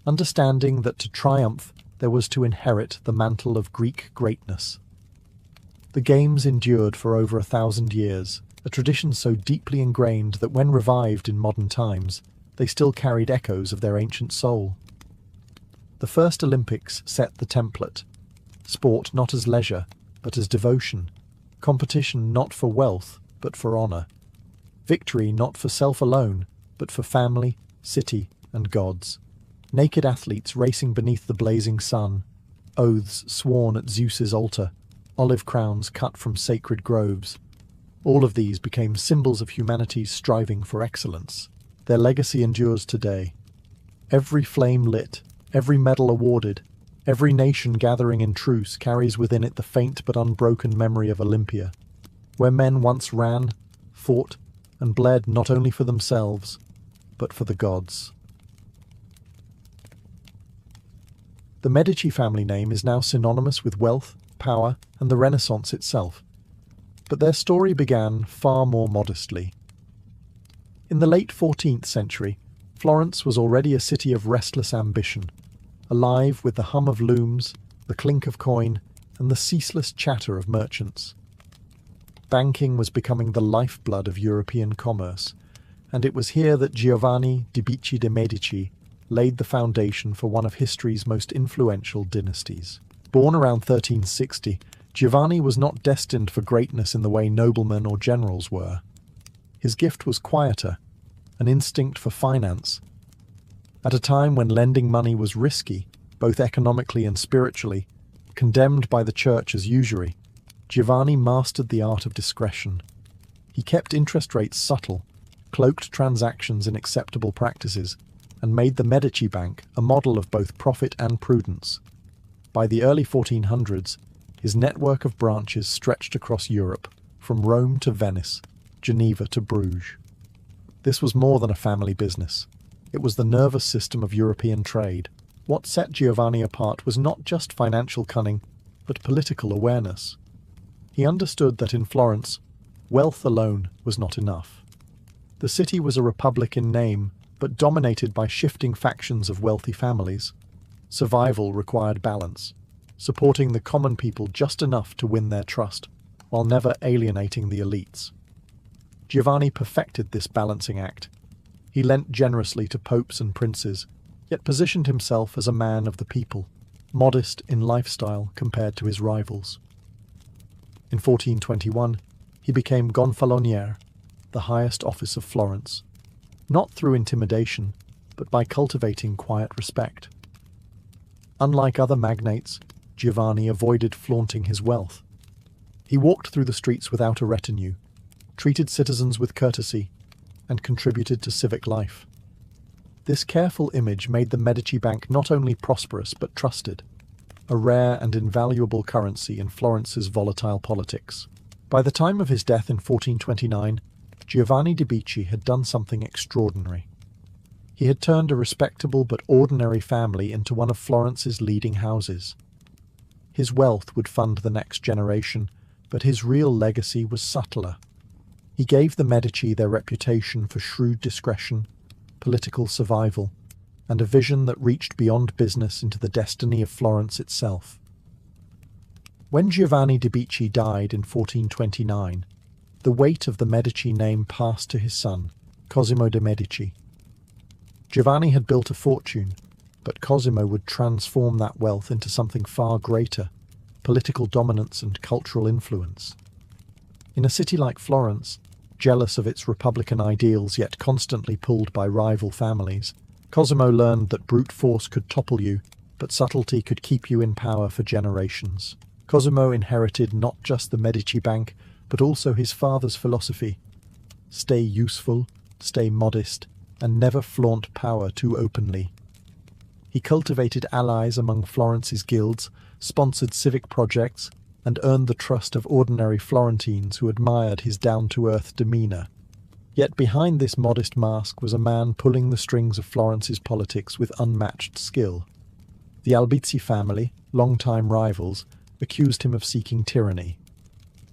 Speaker 1: understanding that to triumph there was to inherit the mantle of Greek greatness. The Games endured for over 1,000 years, a tradition so deeply ingrained that when revived in modern times, they still carried echoes of their ancient soul. The first Olympics set the template. Sport not as leisure, but as devotion. Competition not for wealth, but for honor. Victory not for self alone, but for family, city, and gods. Naked athletes racing beneath the blazing sun. Oaths sworn at Zeus's altar. Olive crowns cut from sacred groves. All of these became symbols of humanity's striving for excellence. Their legacy endures today. Every flame lit, every medal awarded, every nation gathering in truce carries within it the faint but unbroken memory of Olympia, where men once ran, fought, and bled not only for themselves, but for the gods. The Medici family name is now synonymous with wealth, power, and the Renaissance itself, but their story began far more modestly. In the late 14th century, Florence was already a city of restless ambition, alive with the hum of looms, the clink of coin, and the ceaseless chatter of merchants. Banking was becoming the lifeblood of European commerce, and it was here that Giovanni di Bicci de' Medici laid the foundation for one of history's most influential dynasties. Born around 1360, Giovanni was not destined for greatness in the way noblemen or generals were. His gift was quieter, an instinct for finance. At a time when lending money was risky, both economically and spiritually, condemned by the church as usury, Giovanni mastered the art of discretion. He kept interest rates subtle, cloaked transactions in acceptable practices, and made the Medici Bank a model of both profit and prudence. By the early 1400s, his network of branches stretched across Europe, from Rome to Venice, Geneva to Bruges. This was more than a family business. It was the nervous system of European trade. What set Giovanni apart was not just financial cunning, but political awareness. He understood that in Florence, wealth alone was not enough. The city was a republic in name, but dominated by shifting factions of wealthy families. Survival required balance, supporting the common people just enough to win their trust, while never alienating the elites. Giovanni perfected this balancing act. He lent generously to popes and princes, yet positioned himself as a man of the people, modest in lifestyle compared to his rivals. In 1421, he became gonfaloniere, the highest office of Florence, not through intimidation, but by cultivating quiet respect. Unlike other magnates, Giovanni avoided flaunting his wealth. He walked through the streets without a retinue, treated citizens with courtesy, and contributed to civic life. This careful image made the Medici Bank not only prosperous but trusted, a rare and invaluable currency in Florence's volatile politics. By the time of his death in 1429, Giovanni de' Medici had done something extraordinary. He had turned a respectable but ordinary family into one of Florence's leading houses. His wealth would fund the next generation, but his real legacy was subtler. He gave the Medici their reputation for shrewd discretion, political survival, and a vision that reached beyond business into the destiny of Florence itself. When Giovanni de' Medici died in 1429, the weight of the Medici name passed to his son, Cosimo de' Medici. Giovanni had built a fortune, but Cosimo would transform that wealth into something far greater: political dominance and cultural influence. In a city like Florence, jealous of its republican ideals yet constantly pulled by rival families, Cosimo learned that brute force could topple you, but subtlety could keep you in power for generations. Cosimo inherited not just the Medici Bank, but also his father's philosophy: stay useful, stay modest, and never flaunt power too openly. He cultivated allies among Florence's guilds, sponsored civic projects, and earned the trust of ordinary Florentines who admired his down-to-earth demeanour. Yet behind this modest mask was a man pulling the strings of Florence's politics with unmatched skill. The Albizzi family, long-time rivals, accused him of seeking tyranny.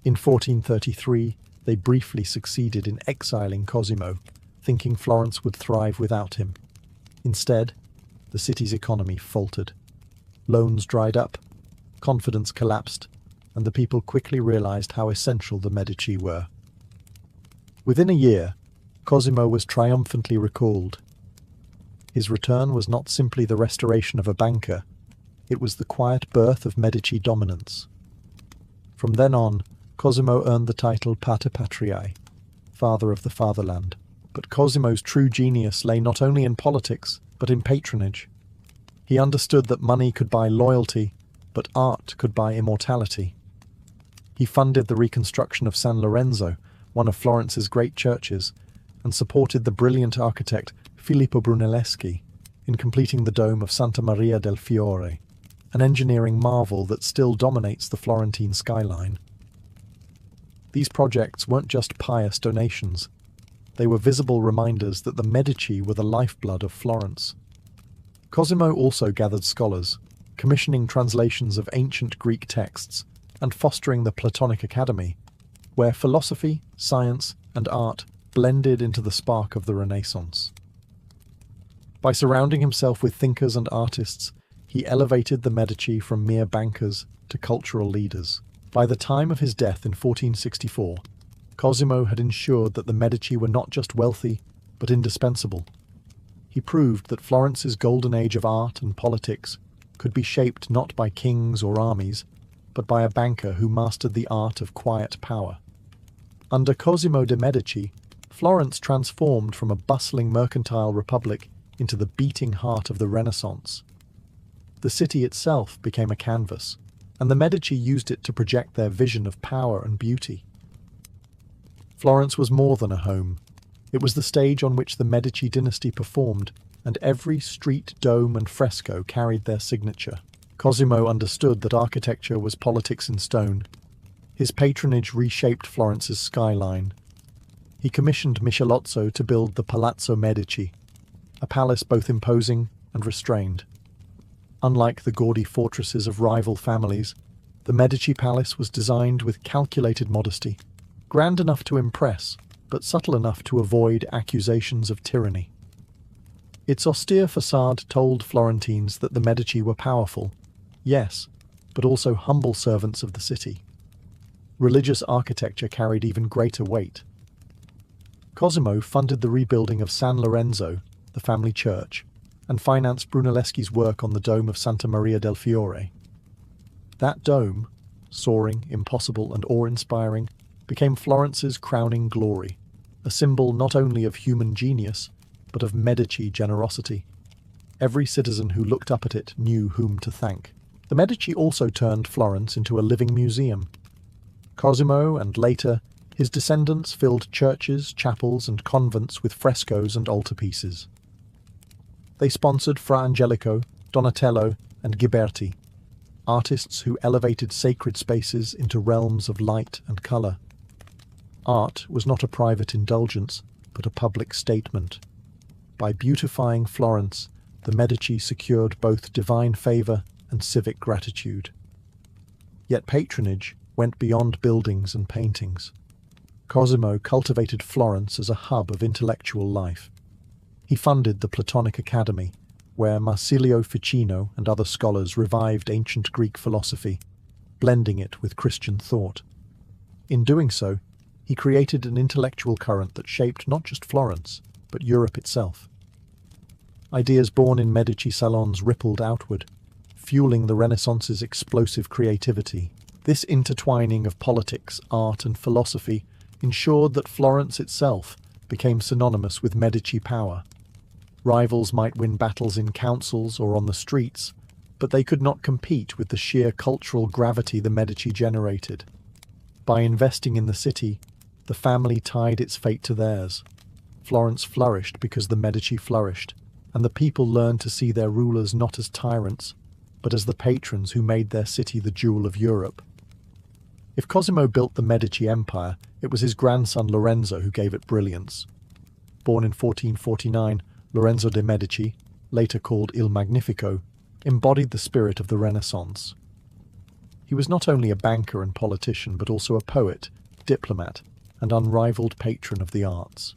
Speaker 1: In 1433, they briefly succeeded in exiling Cosimo, thinking Florence would thrive without him. Instead, the city's economy faltered. Loans dried up, confidence collapsed, and the people quickly realized how essential the Medici were. Within a year, Cosimo was triumphantly recalled. His return was not simply the restoration of a banker, it was the quiet birth of Medici dominance. From then on, Cosimo earned the title Pater Patriae, Father of the Fatherland. But Cosimo's true genius lay not only in politics, but in patronage. He understood that money could buy loyalty, but art could buy immortality. He funded the reconstruction of San Lorenzo, one of Florence's great churches, and supported the brilliant architect Filippo Brunelleschi in completing the dome of Santa Maria del Fiore, an engineering marvel that still dominates the Florentine skyline. These projects weren't just pious donations. They were visible reminders that the Medici were the lifeblood of Florence. Cosimo also gathered scholars, commissioning translations of ancient Greek texts and fostering the Platonic Academy, where philosophy, science, and art blended into the spark of the Renaissance. By surrounding himself with thinkers and artists, he elevated the Medici from mere bankers to cultural leaders. By the time of his death in 1464, Cosimo had ensured that the Medici were not just wealthy, but indispensable. He proved that Florence's golden age of art and politics could be shaped not by kings or armies, but by a banker who mastered the art of quiet power. Under Cosimo de' Medici, Florence transformed from a bustling mercantile republic into the beating heart of the Renaissance. The city itself became a canvas, and the Medici used it to project their vision of power and beauty. Florence was more than a home. It was the stage on which the Medici dynasty performed, and every street, dome, and fresco carried their signature. Cosimo understood that architecture was politics in stone. His patronage reshaped Florence's skyline. He commissioned Michelozzo to build the Palazzo Medici, a palace both imposing and restrained. Unlike the gaudy fortresses of rival families, the Medici palace was designed with calculated modesty, grand enough to impress, but subtle enough to avoid accusations of tyranny. Its austere facade told Florentines that the Medici were powerful, yes, but also humble servants of the city. Religious architecture carried even greater weight. Cosimo funded the rebuilding of San Lorenzo, the family church, and financed Brunelleschi's work on the dome of Santa Maria del Fiore. That dome, soaring, impossible, and awe-inspiring, became Florence's crowning glory, a symbol not only of human genius, but of Medici generosity. Every citizen who looked up at it knew whom to thank. The Medici also turned Florence into a living museum. Cosimo, and later, his descendants filled churches, chapels, and convents with frescoes and altarpieces. They sponsored Fra Angelico, Donatello, and Ghiberti, artists who elevated sacred spaces into realms of light and colour. Art was not a private indulgence, but a public statement. By beautifying Florence, the Medici secured both divine favour and civic gratitude. Yet patronage went beyond buildings and paintings. Cosimo cultivated Florence as a hub of intellectual life. He funded the Platonic Academy, where Marsilio Ficino and other scholars revived ancient Greek philosophy, blending it with Christian thought. In doing so, he created an intellectual current that shaped not just Florence, but Europe itself. Ideas born in Medici salons rippled outward, fueling the Renaissance's explosive creativity. This intertwining of politics, art, and philosophy ensured that Florence itself became synonymous with Medici power. Rivals might win battles in councils or on the streets, but they could not compete with the sheer cultural gravity the Medici generated. By investing in the city, the family tied its fate to theirs. Florence flourished because the Medici flourished, and the people learned to see their rulers not as tyrants, but as the patrons who made their city the jewel of Europe. If Cosimo built the Medici Empire, it was his grandson Lorenzo who gave it brilliance. Born in 1449, Lorenzo de' Medici, later called Il Magnifico, embodied the spirit of the Renaissance. He was not only a banker and politician, but also a poet, diplomat, and unrivaled patron of the arts.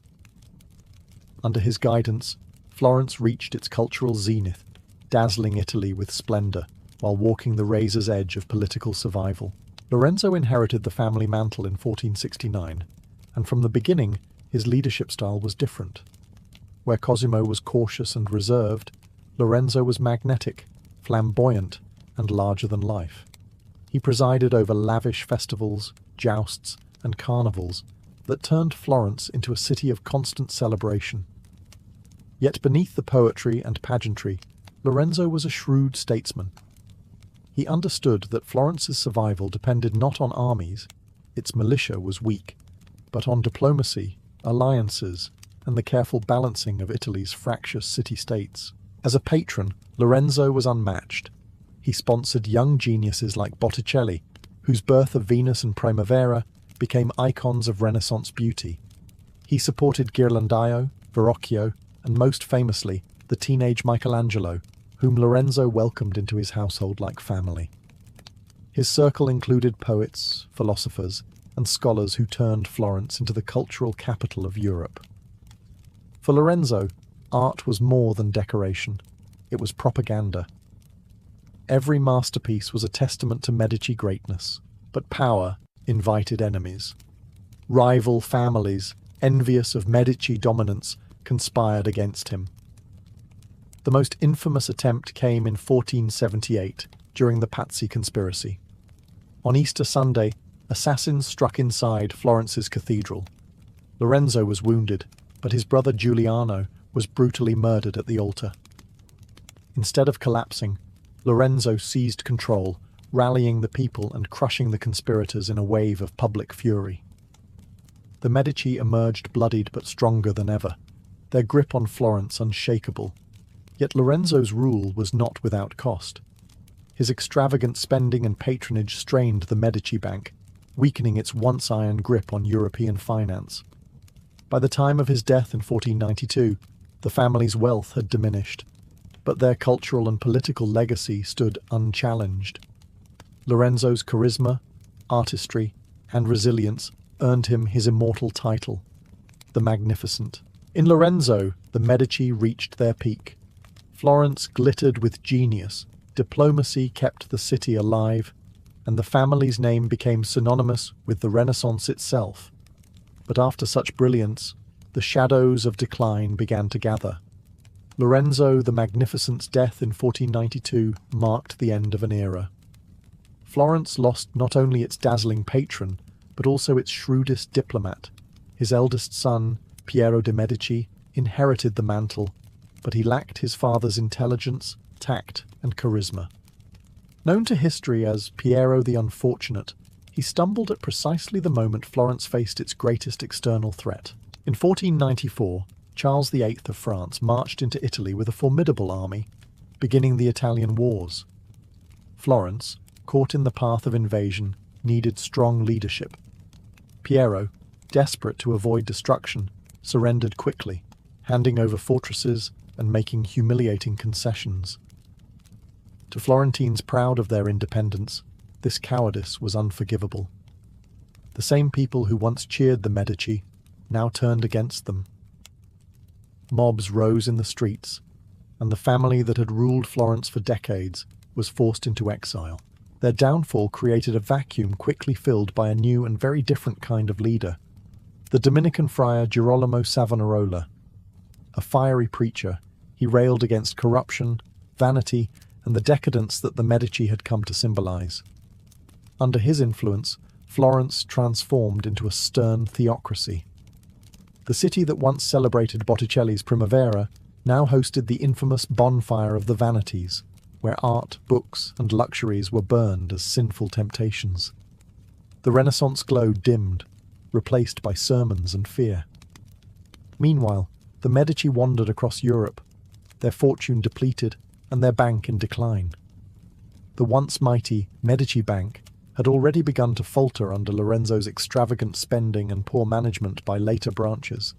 Speaker 1: Under his guidance, Florence reached its cultural zenith, dazzling Italy with splendor, while walking the razor's edge of political survival. Lorenzo inherited the family mantle in 1469, and from the beginning, his leadership style was different. Where Cosimo was cautious and reserved, Lorenzo was magnetic, flamboyant, and larger than life. He presided over lavish festivals, jousts, and carnivals that turned Florence into a city of constant celebration. Yet beneath the poetry and pageantry, Lorenzo was a shrewd statesman. He understood that Florence's survival depended not on armies, its militia was weak, but on diplomacy, alliances, and the careful balancing of Italy's fractious city-states. As a patron, Lorenzo was unmatched. He sponsored young geniuses like Botticelli, whose Birth of Venus and Primavera became icons of Renaissance beauty. He supported Ghirlandaio, Verrocchio, and most famously, the teenage Michelangelo, whom Lorenzo welcomed into his household like family. His circle included poets, philosophers, and scholars who turned Florence into the cultural capital of Europe. For Lorenzo, art was more than decoration. It was propaganda. Every masterpiece was a testament to Medici greatness, but power invited enemies. Rival families, envious of Medici dominance, conspired against him. The most infamous attempt came in 1478, during the Pazzi conspiracy. On Easter Sunday, assassins struck inside Florence's cathedral. Lorenzo was wounded, but his brother Giuliano was brutally murdered at the altar. Instead of collapsing, Lorenzo seized control, rallying the people and crushing the conspirators in a wave of public fury. The Medici emerged bloodied but stronger than ever, their grip on Florence unshakable. Yet Lorenzo's rule was not without cost. His extravagant spending and patronage strained the Medici Bank, weakening its once iron grip on European finance. By the time of his death in 1492, the family's wealth had diminished, but their cultural and political legacy stood unchallenged. Lorenzo's charisma, artistry, and resilience earned him his immortal title, the Magnificent. In Lorenzo, the Medici reached their peak. Florence glittered with genius, diplomacy kept the city alive, and the family's name became synonymous with the Renaissance itself. But after such brilliance, the shadows of decline began to gather. Lorenzo the Magnificent's death in 1492 marked the end of an era. Florence lost not only its dazzling patron, but also its shrewdest diplomat. His eldest son, Piero de' Medici, inherited the mantle, but he lacked his father's intelligence, tact, and charisma. Known to history as Piero the Unfortunate, he stumbled at precisely the moment Florence faced its greatest external threat. In 1494, Charles VIII of France marched into Italy with a formidable army, beginning the Italian Wars. Florence, caught in the path of invasion, needed strong leadership. Piero, desperate to avoid destruction, surrendered quickly, handing over fortresses and making humiliating concessions. To Florentines proud of their independence, this cowardice was unforgivable. The same people who once cheered the Medici now turned against them. Mobs rose in the streets, and the family that had ruled Florence for decades was forced into exile. Their downfall created a vacuum quickly filled by a new and very different kind of leader, the Dominican friar Girolamo Savonarola. A fiery preacher, he railed against corruption, vanity, and the decadence that the Medici had come to symbolize. Under his influence, Florence transformed into a stern theocracy. The city that once celebrated Botticelli's Primavera now hosted the infamous bonfire of the vanities, where art, books, and luxuries were burned as sinful temptations. The Renaissance glow dimmed, replaced by sermons and fear. Meanwhile, the Medici wandered across Europe, their fortune depleted and their bank in decline. The once mighty Medici Bank had already begun to falter under Lorenzo's extravagant spending and poor management by later branches.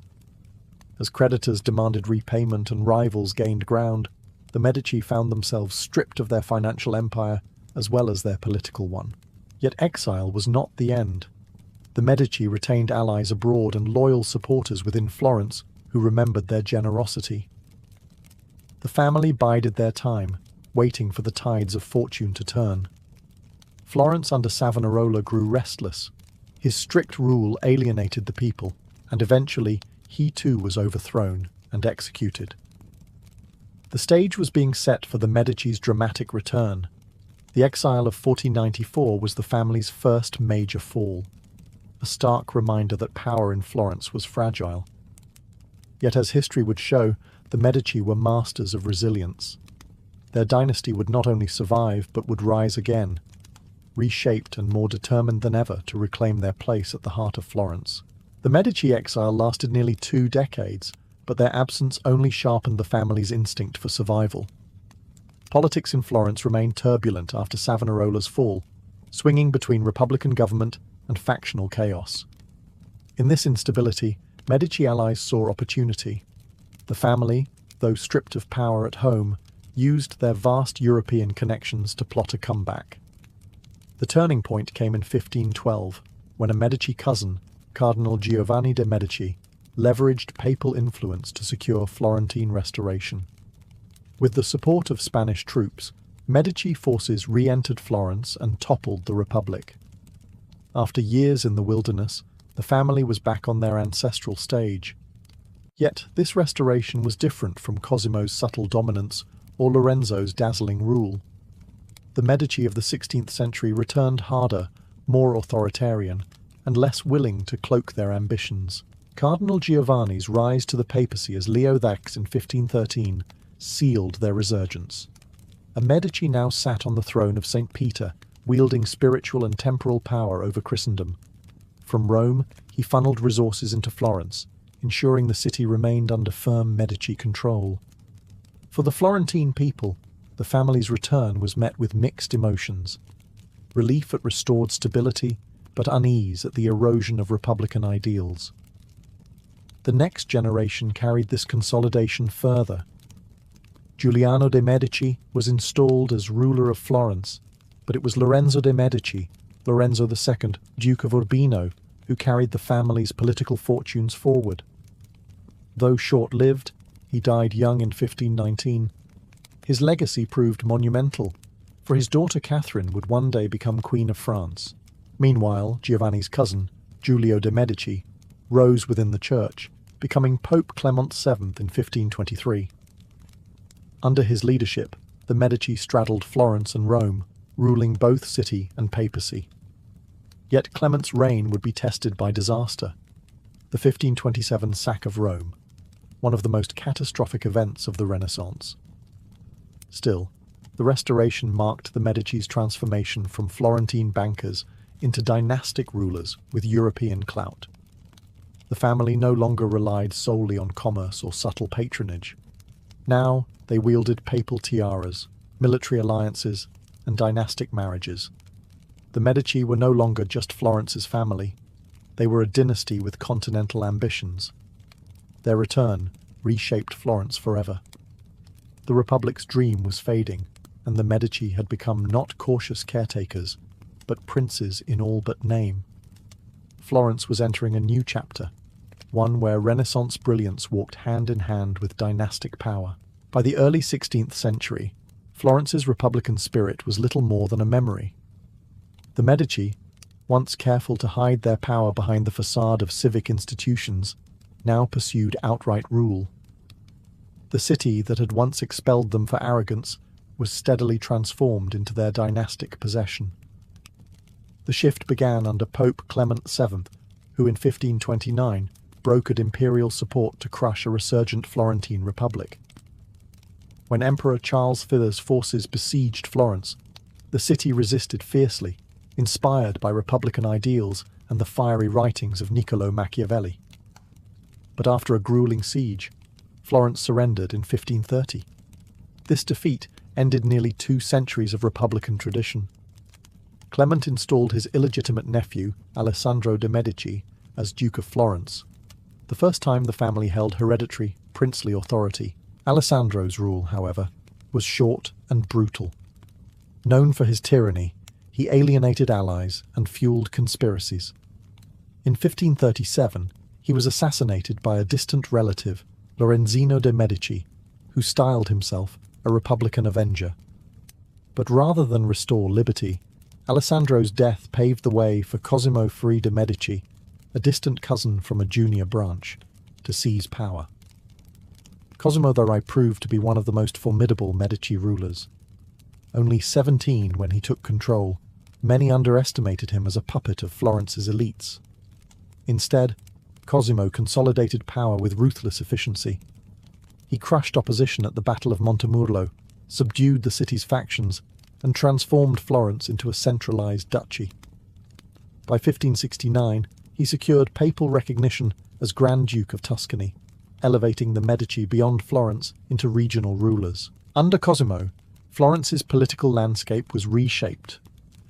Speaker 1: As creditors demanded repayment and rivals gained ground, the Medici found themselves stripped of their financial empire as well as their political one. Yet exile was not the end. The Medici retained allies abroad and loyal supporters within Florence who remembered their generosity. The family bided their time, waiting for the tides of fortune to turn. Florence under Savonarola grew restless. His strict rule alienated the people, and eventually he too was overthrown and executed. The stage was being set for the Medici's dramatic return. The exile of 1494 was the family's first major fall, a stark reminder that power in Florence was fragile. Yet as history would show, the Medici were masters of resilience. Their dynasty would not only survive, but would rise again, reshaped and more determined than ever to reclaim their place at the heart of Florence. The Medici exile lasted nearly 2 decades, but their absence only sharpened the family's instinct for survival. Politics in Florence remained turbulent after Savonarola's fall, swinging between republican government and factional chaos. In this instability, Medici allies saw opportunity. The family, though stripped of power at home, used their vast European connections to plot a comeback. The turning point came in 1512, when a Medici cousin, Cardinal Giovanni de' Medici, leveraged papal influence to secure Florentine restoration. With the support of Spanish troops, Medici forces re-entered Florence and toppled the Republic. After years in the wilderness, the family was back on their ancestral stage. Yet this restoration was different from Cosimo's subtle dominance or Lorenzo's dazzling rule. The Medici of the 16th century returned harder, more authoritarian, and less willing to cloak their ambitions. Cardinal Giovanni's rise to the papacy as Leo X in 1513 sealed their resurgence. A Medici now sat on the throne of St. Peter, wielding spiritual and temporal power over Christendom. From Rome, he funneled resources into Florence, ensuring the city remained under firm Medici control. For the Florentine people, the family's return was met with mixed emotions. Relief at restored stability, but unease at the erosion of republican ideals. The next generation carried this consolidation further. Giuliano de' Medici was installed as ruler of Florence, but it was Lorenzo de' Medici, Lorenzo II, Duke of Urbino, who carried the family's political fortunes forward. Though short-lived, he died young in 1519. His legacy proved monumental, for his daughter Catherine would one day become Queen of France. Meanwhile, Giovanni's cousin, Giulio de' Medici, rose within the church, becoming Pope Clement VII in 1523. Under his leadership, the Medici straddled Florence and Rome, ruling both city and papacy. Yet Clement's reign would be tested by disaster. The 1527 sack of Rome, one of the most catastrophic events of the Renaissance. Still, the Restoration marked the Medici's transformation from Florentine bankers into dynastic rulers with European clout. The family no longer relied solely on commerce or subtle patronage. Now they wielded papal tiaras, military alliances, and dynastic marriages. The Medici were no longer just Florence's family. They were a dynasty with continental ambitions. Their return reshaped Florence forever. The Republic's dream was fading, and the Medici had become not cautious caretakers, but princes in all but name. Florence was entering a new chapter, one where Renaissance brilliance walked hand in hand with dynastic power. By the early 16th century, Florence's republican spirit was little more than a memory. The Medici, once careful to hide their power behind the facade of civic institutions, now pursued outright rule. The city that had once expelled them for arrogance was steadily transformed into their dynastic possession. The shift began under Pope Clement VII, who in 1529 brokered imperial support to crush a resurgent Florentine republic. When Emperor Charles V's forces besieged Florence, the city resisted fiercely, inspired by republican ideals and the fiery writings of Niccolò Machiavelli. But after a grueling siege, Florence surrendered in 1530. This defeat ended nearly 2 centuries of republican tradition. Clement installed his illegitimate nephew, Alessandro de' Medici, as Duke of Florence, the first time the family held hereditary, princely authority. Alessandro's rule, however, was short and brutal. Known for his tyranny, he alienated allies and fueled conspiracies. In 1537, he was assassinated by a distant relative, Lorenzino de' Medici, who styled himself a Republican avenger. But rather than restore liberty, Alessandro's death paved the way for Cosimo III de' Medici, a distant cousin from a junior branch, to seize power. Cosimo III proved to be one of the most formidable Medici rulers. Only 17 when he took control, many underestimated him as a puppet of Florence's elites. Instead, Cosimo consolidated power with ruthless efficiency. He crushed opposition at the Battle of Montemurlo, subdued the city's factions, and transformed Florence into a centralized duchy. By 1569, he secured papal recognition as Grand Duke of Tuscany, elevating the Medici beyond Florence into regional rulers. Under Cosimo, Florence's political landscape was reshaped.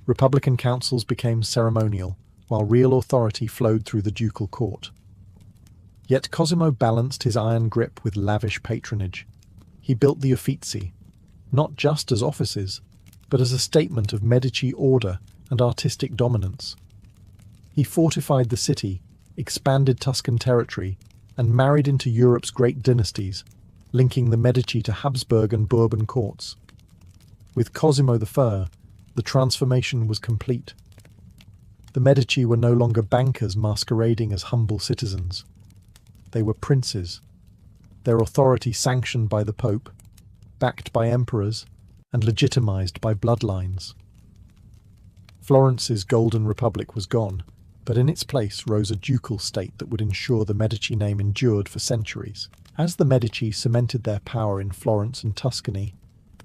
Speaker 1: Republican councils became ceremonial, while real authority flowed through the ducal court. Yet Cosimo balanced his iron grip with lavish patronage. He built the Uffizi, not just as offices, but as a statement of Medici order and artistic dominance. He fortified the city, expanded Tuscan territory, and married into Europe's great dynasties, linking the Medici to Habsburg and Bourbon courts. With Cosimo I, the transformation was complete. The Medici were no longer bankers masquerading as humble citizens. They were princes, their authority sanctioned by the Pope, backed by emperors, and legitimized by bloodlines. Florence's golden republic was gone, but in its place rose a ducal state that would ensure the Medici name endured for centuries. As the Medici cemented their power in Florence and Tuscany,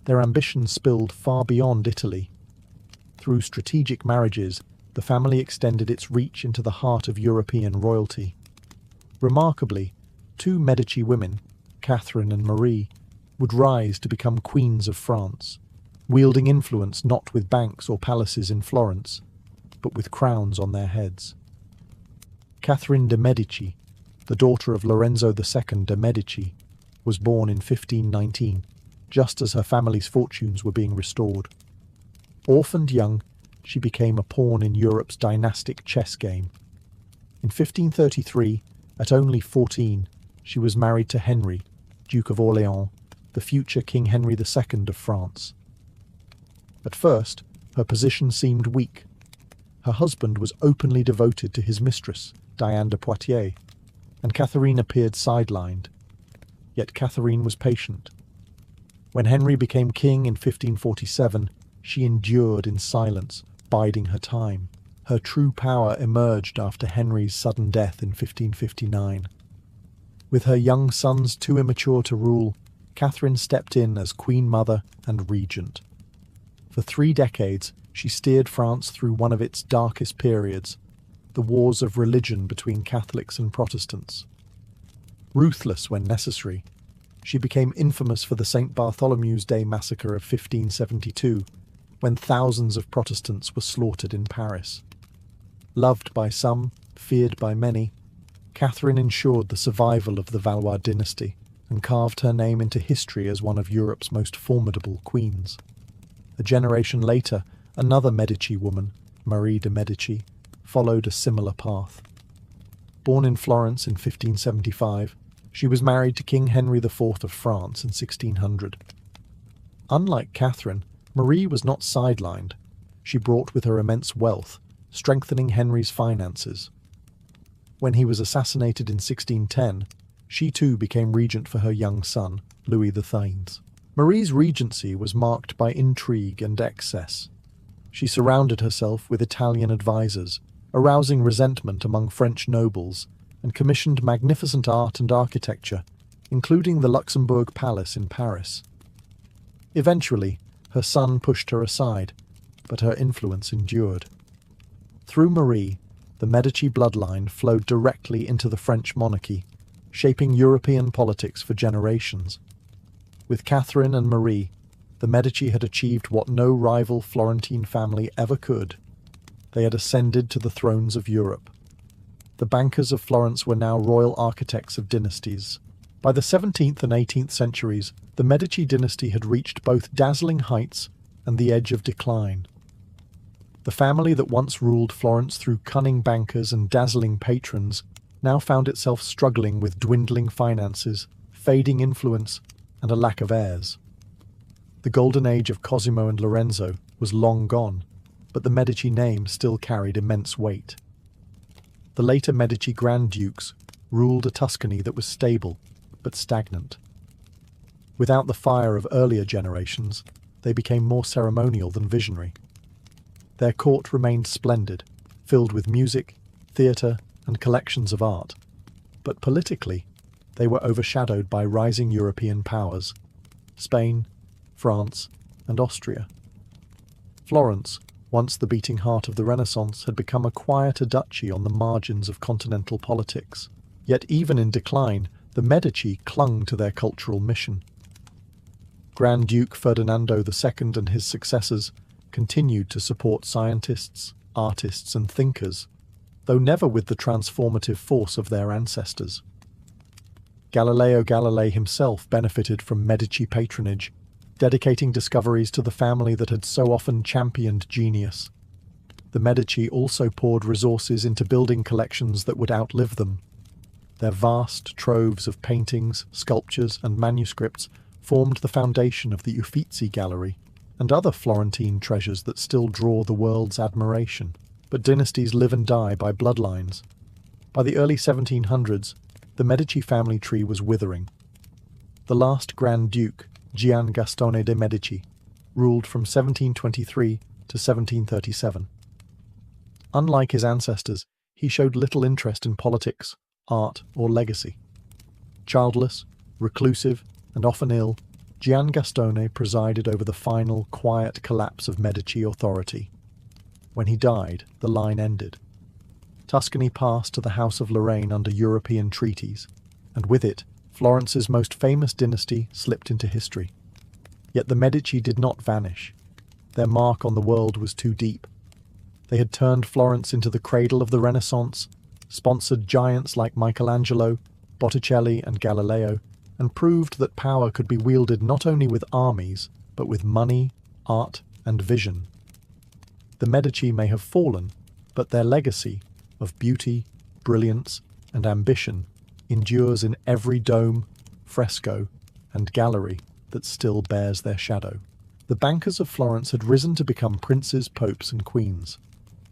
Speaker 1: their ambitions spilled far beyond Italy. Through strategic marriages, the family extended its reach into the heart of European royalty. Remarkably, two Medici women, Catherine and Marie, would rise to become queens of France, wielding influence not with banks or palaces in Florence, but with crowns on their heads. Catherine de' Medici, the daughter of Lorenzo II de' Medici, was born in 1519, just as her family's fortunes were being restored. Orphaned young, she became a pawn in Europe's dynastic chess game. In 1533, at only 14, she was married to Henry, Duke of Orléans, the future King Henry II of France. At first, her position seemed weak. Her husband was openly devoted to his mistress, Diane de Poitiers, and Catherine appeared sidelined. Yet Catherine was patient. When Henry became king in 1547, she endured in silence, biding her time. Her true power emerged after Henry's sudden death in 1559. With her young sons too immature to rule, Catherine stepped in as Queen Mother and Regent. For 3 decades, she steered France through one of its darkest periods, the wars of religion between Catholics and Protestants. Ruthless when necessary, she became infamous for the St. Bartholomew's Day massacre of 1572, when thousands of Protestants were slaughtered in Paris. Loved by some, feared by many, Catherine ensured the survival of the Valois dynasty and carved her name into history as one of Europe's most formidable queens. A generation later, another Medici woman, Marie de' Medici, followed a similar path. Born in Florence in 1575, she was married to King Henry IV of France in 1600. Unlike Catherine, Marie was not sidelined. She brought with her immense wealth, strengthening Henry's finances. When he was assassinated in 1610, she too became regent for her young son, Louis XIII. Marie's regency was marked by intrigue and excess. She surrounded herself with Italian advisors, arousing resentment among French nobles, and commissioned magnificent art and architecture, including the Luxembourg Palace in Paris. Eventually, her son pushed her aside, but her influence endured. Through Marie, the Medici bloodline flowed directly into the French monarchy, shaping European politics for generations. With Catherine and Marie, the Medici had achieved what no rival Florentine family ever could. They had ascended to the thrones of Europe. The bankers of Florence were now royal architects of dynasties. By the 17th and 18th centuries, the Medici dynasty had reached both dazzling heights and the edge of decline. The family that once ruled Florence through cunning bankers and dazzling patrons now found itself struggling with dwindling finances, fading influence, and a lack of heirs. The golden age of Cosimo and Lorenzo was long gone, but the Medici name still carried immense weight. The later Medici Grand Dukes ruled a Tuscany that was stable, but stagnant. Without the fire of earlier generations, they became more ceremonial than visionary. Their court remained splendid, filled with music, theatre, and collections of art. But politically, they were overshadowed by rising European powers: Spain, France, and Austria. Florence, once the beating heart of the Renaissance, had become a quieter duchy on the margins of continental politics. Yet even in decline, the Medici clung to their cultural mission. Grand Duke Ferdinando II and his successors continued to support scientists, artists, and thinkers, though never with the transformative force of their ancestors. Galileo Galilei himself benefited from Medici patronage, dedicating discoveries to the family that had so often championed genius. The Medici also poured resources into building collections that would outlive them. Their vast troves of paintings, sculptures, and manuscripts formed the foundation of the Uffizi Gallery and other Florentine treasures that still draw the world's admiration. But dynasties live and die by bloodlines. By the early 1700s, the Medici family tree was withering. The last Grand Duke, Gian Gastone de' Medici, ruled from 1723 to 1737. Unlike his ancestors, he showed little interest in politics, art, or legacy. Childless, reclusive, and often ill, Gian Gastone presided over the final, quiet collapse of Medici authority. When he died, the line ended. Tuscany passed to the House of Lorraine under European treaties, and with it, Florence's most famous dynasty slipped into history. Yet the Medici did not vanish. Their mark on the world was too deep. They had turned Florence into the cradle of the Renaissance, sponsored giants like Michelangelo, Botticelli, and Galileo, and proved that power could be wielded not only with armies, but with money, art, and vision. The Medici may have fallen, but their legacy of beauty, brilliance, and ambition endures in every dome, fresco, and gallery that still bears their shadow. The bankers of Florence had risen to become princes, popes, and queens.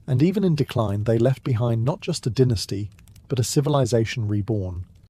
Speaker 1: And even in decline, they left behind not just a dynasty, but a civilization reborn.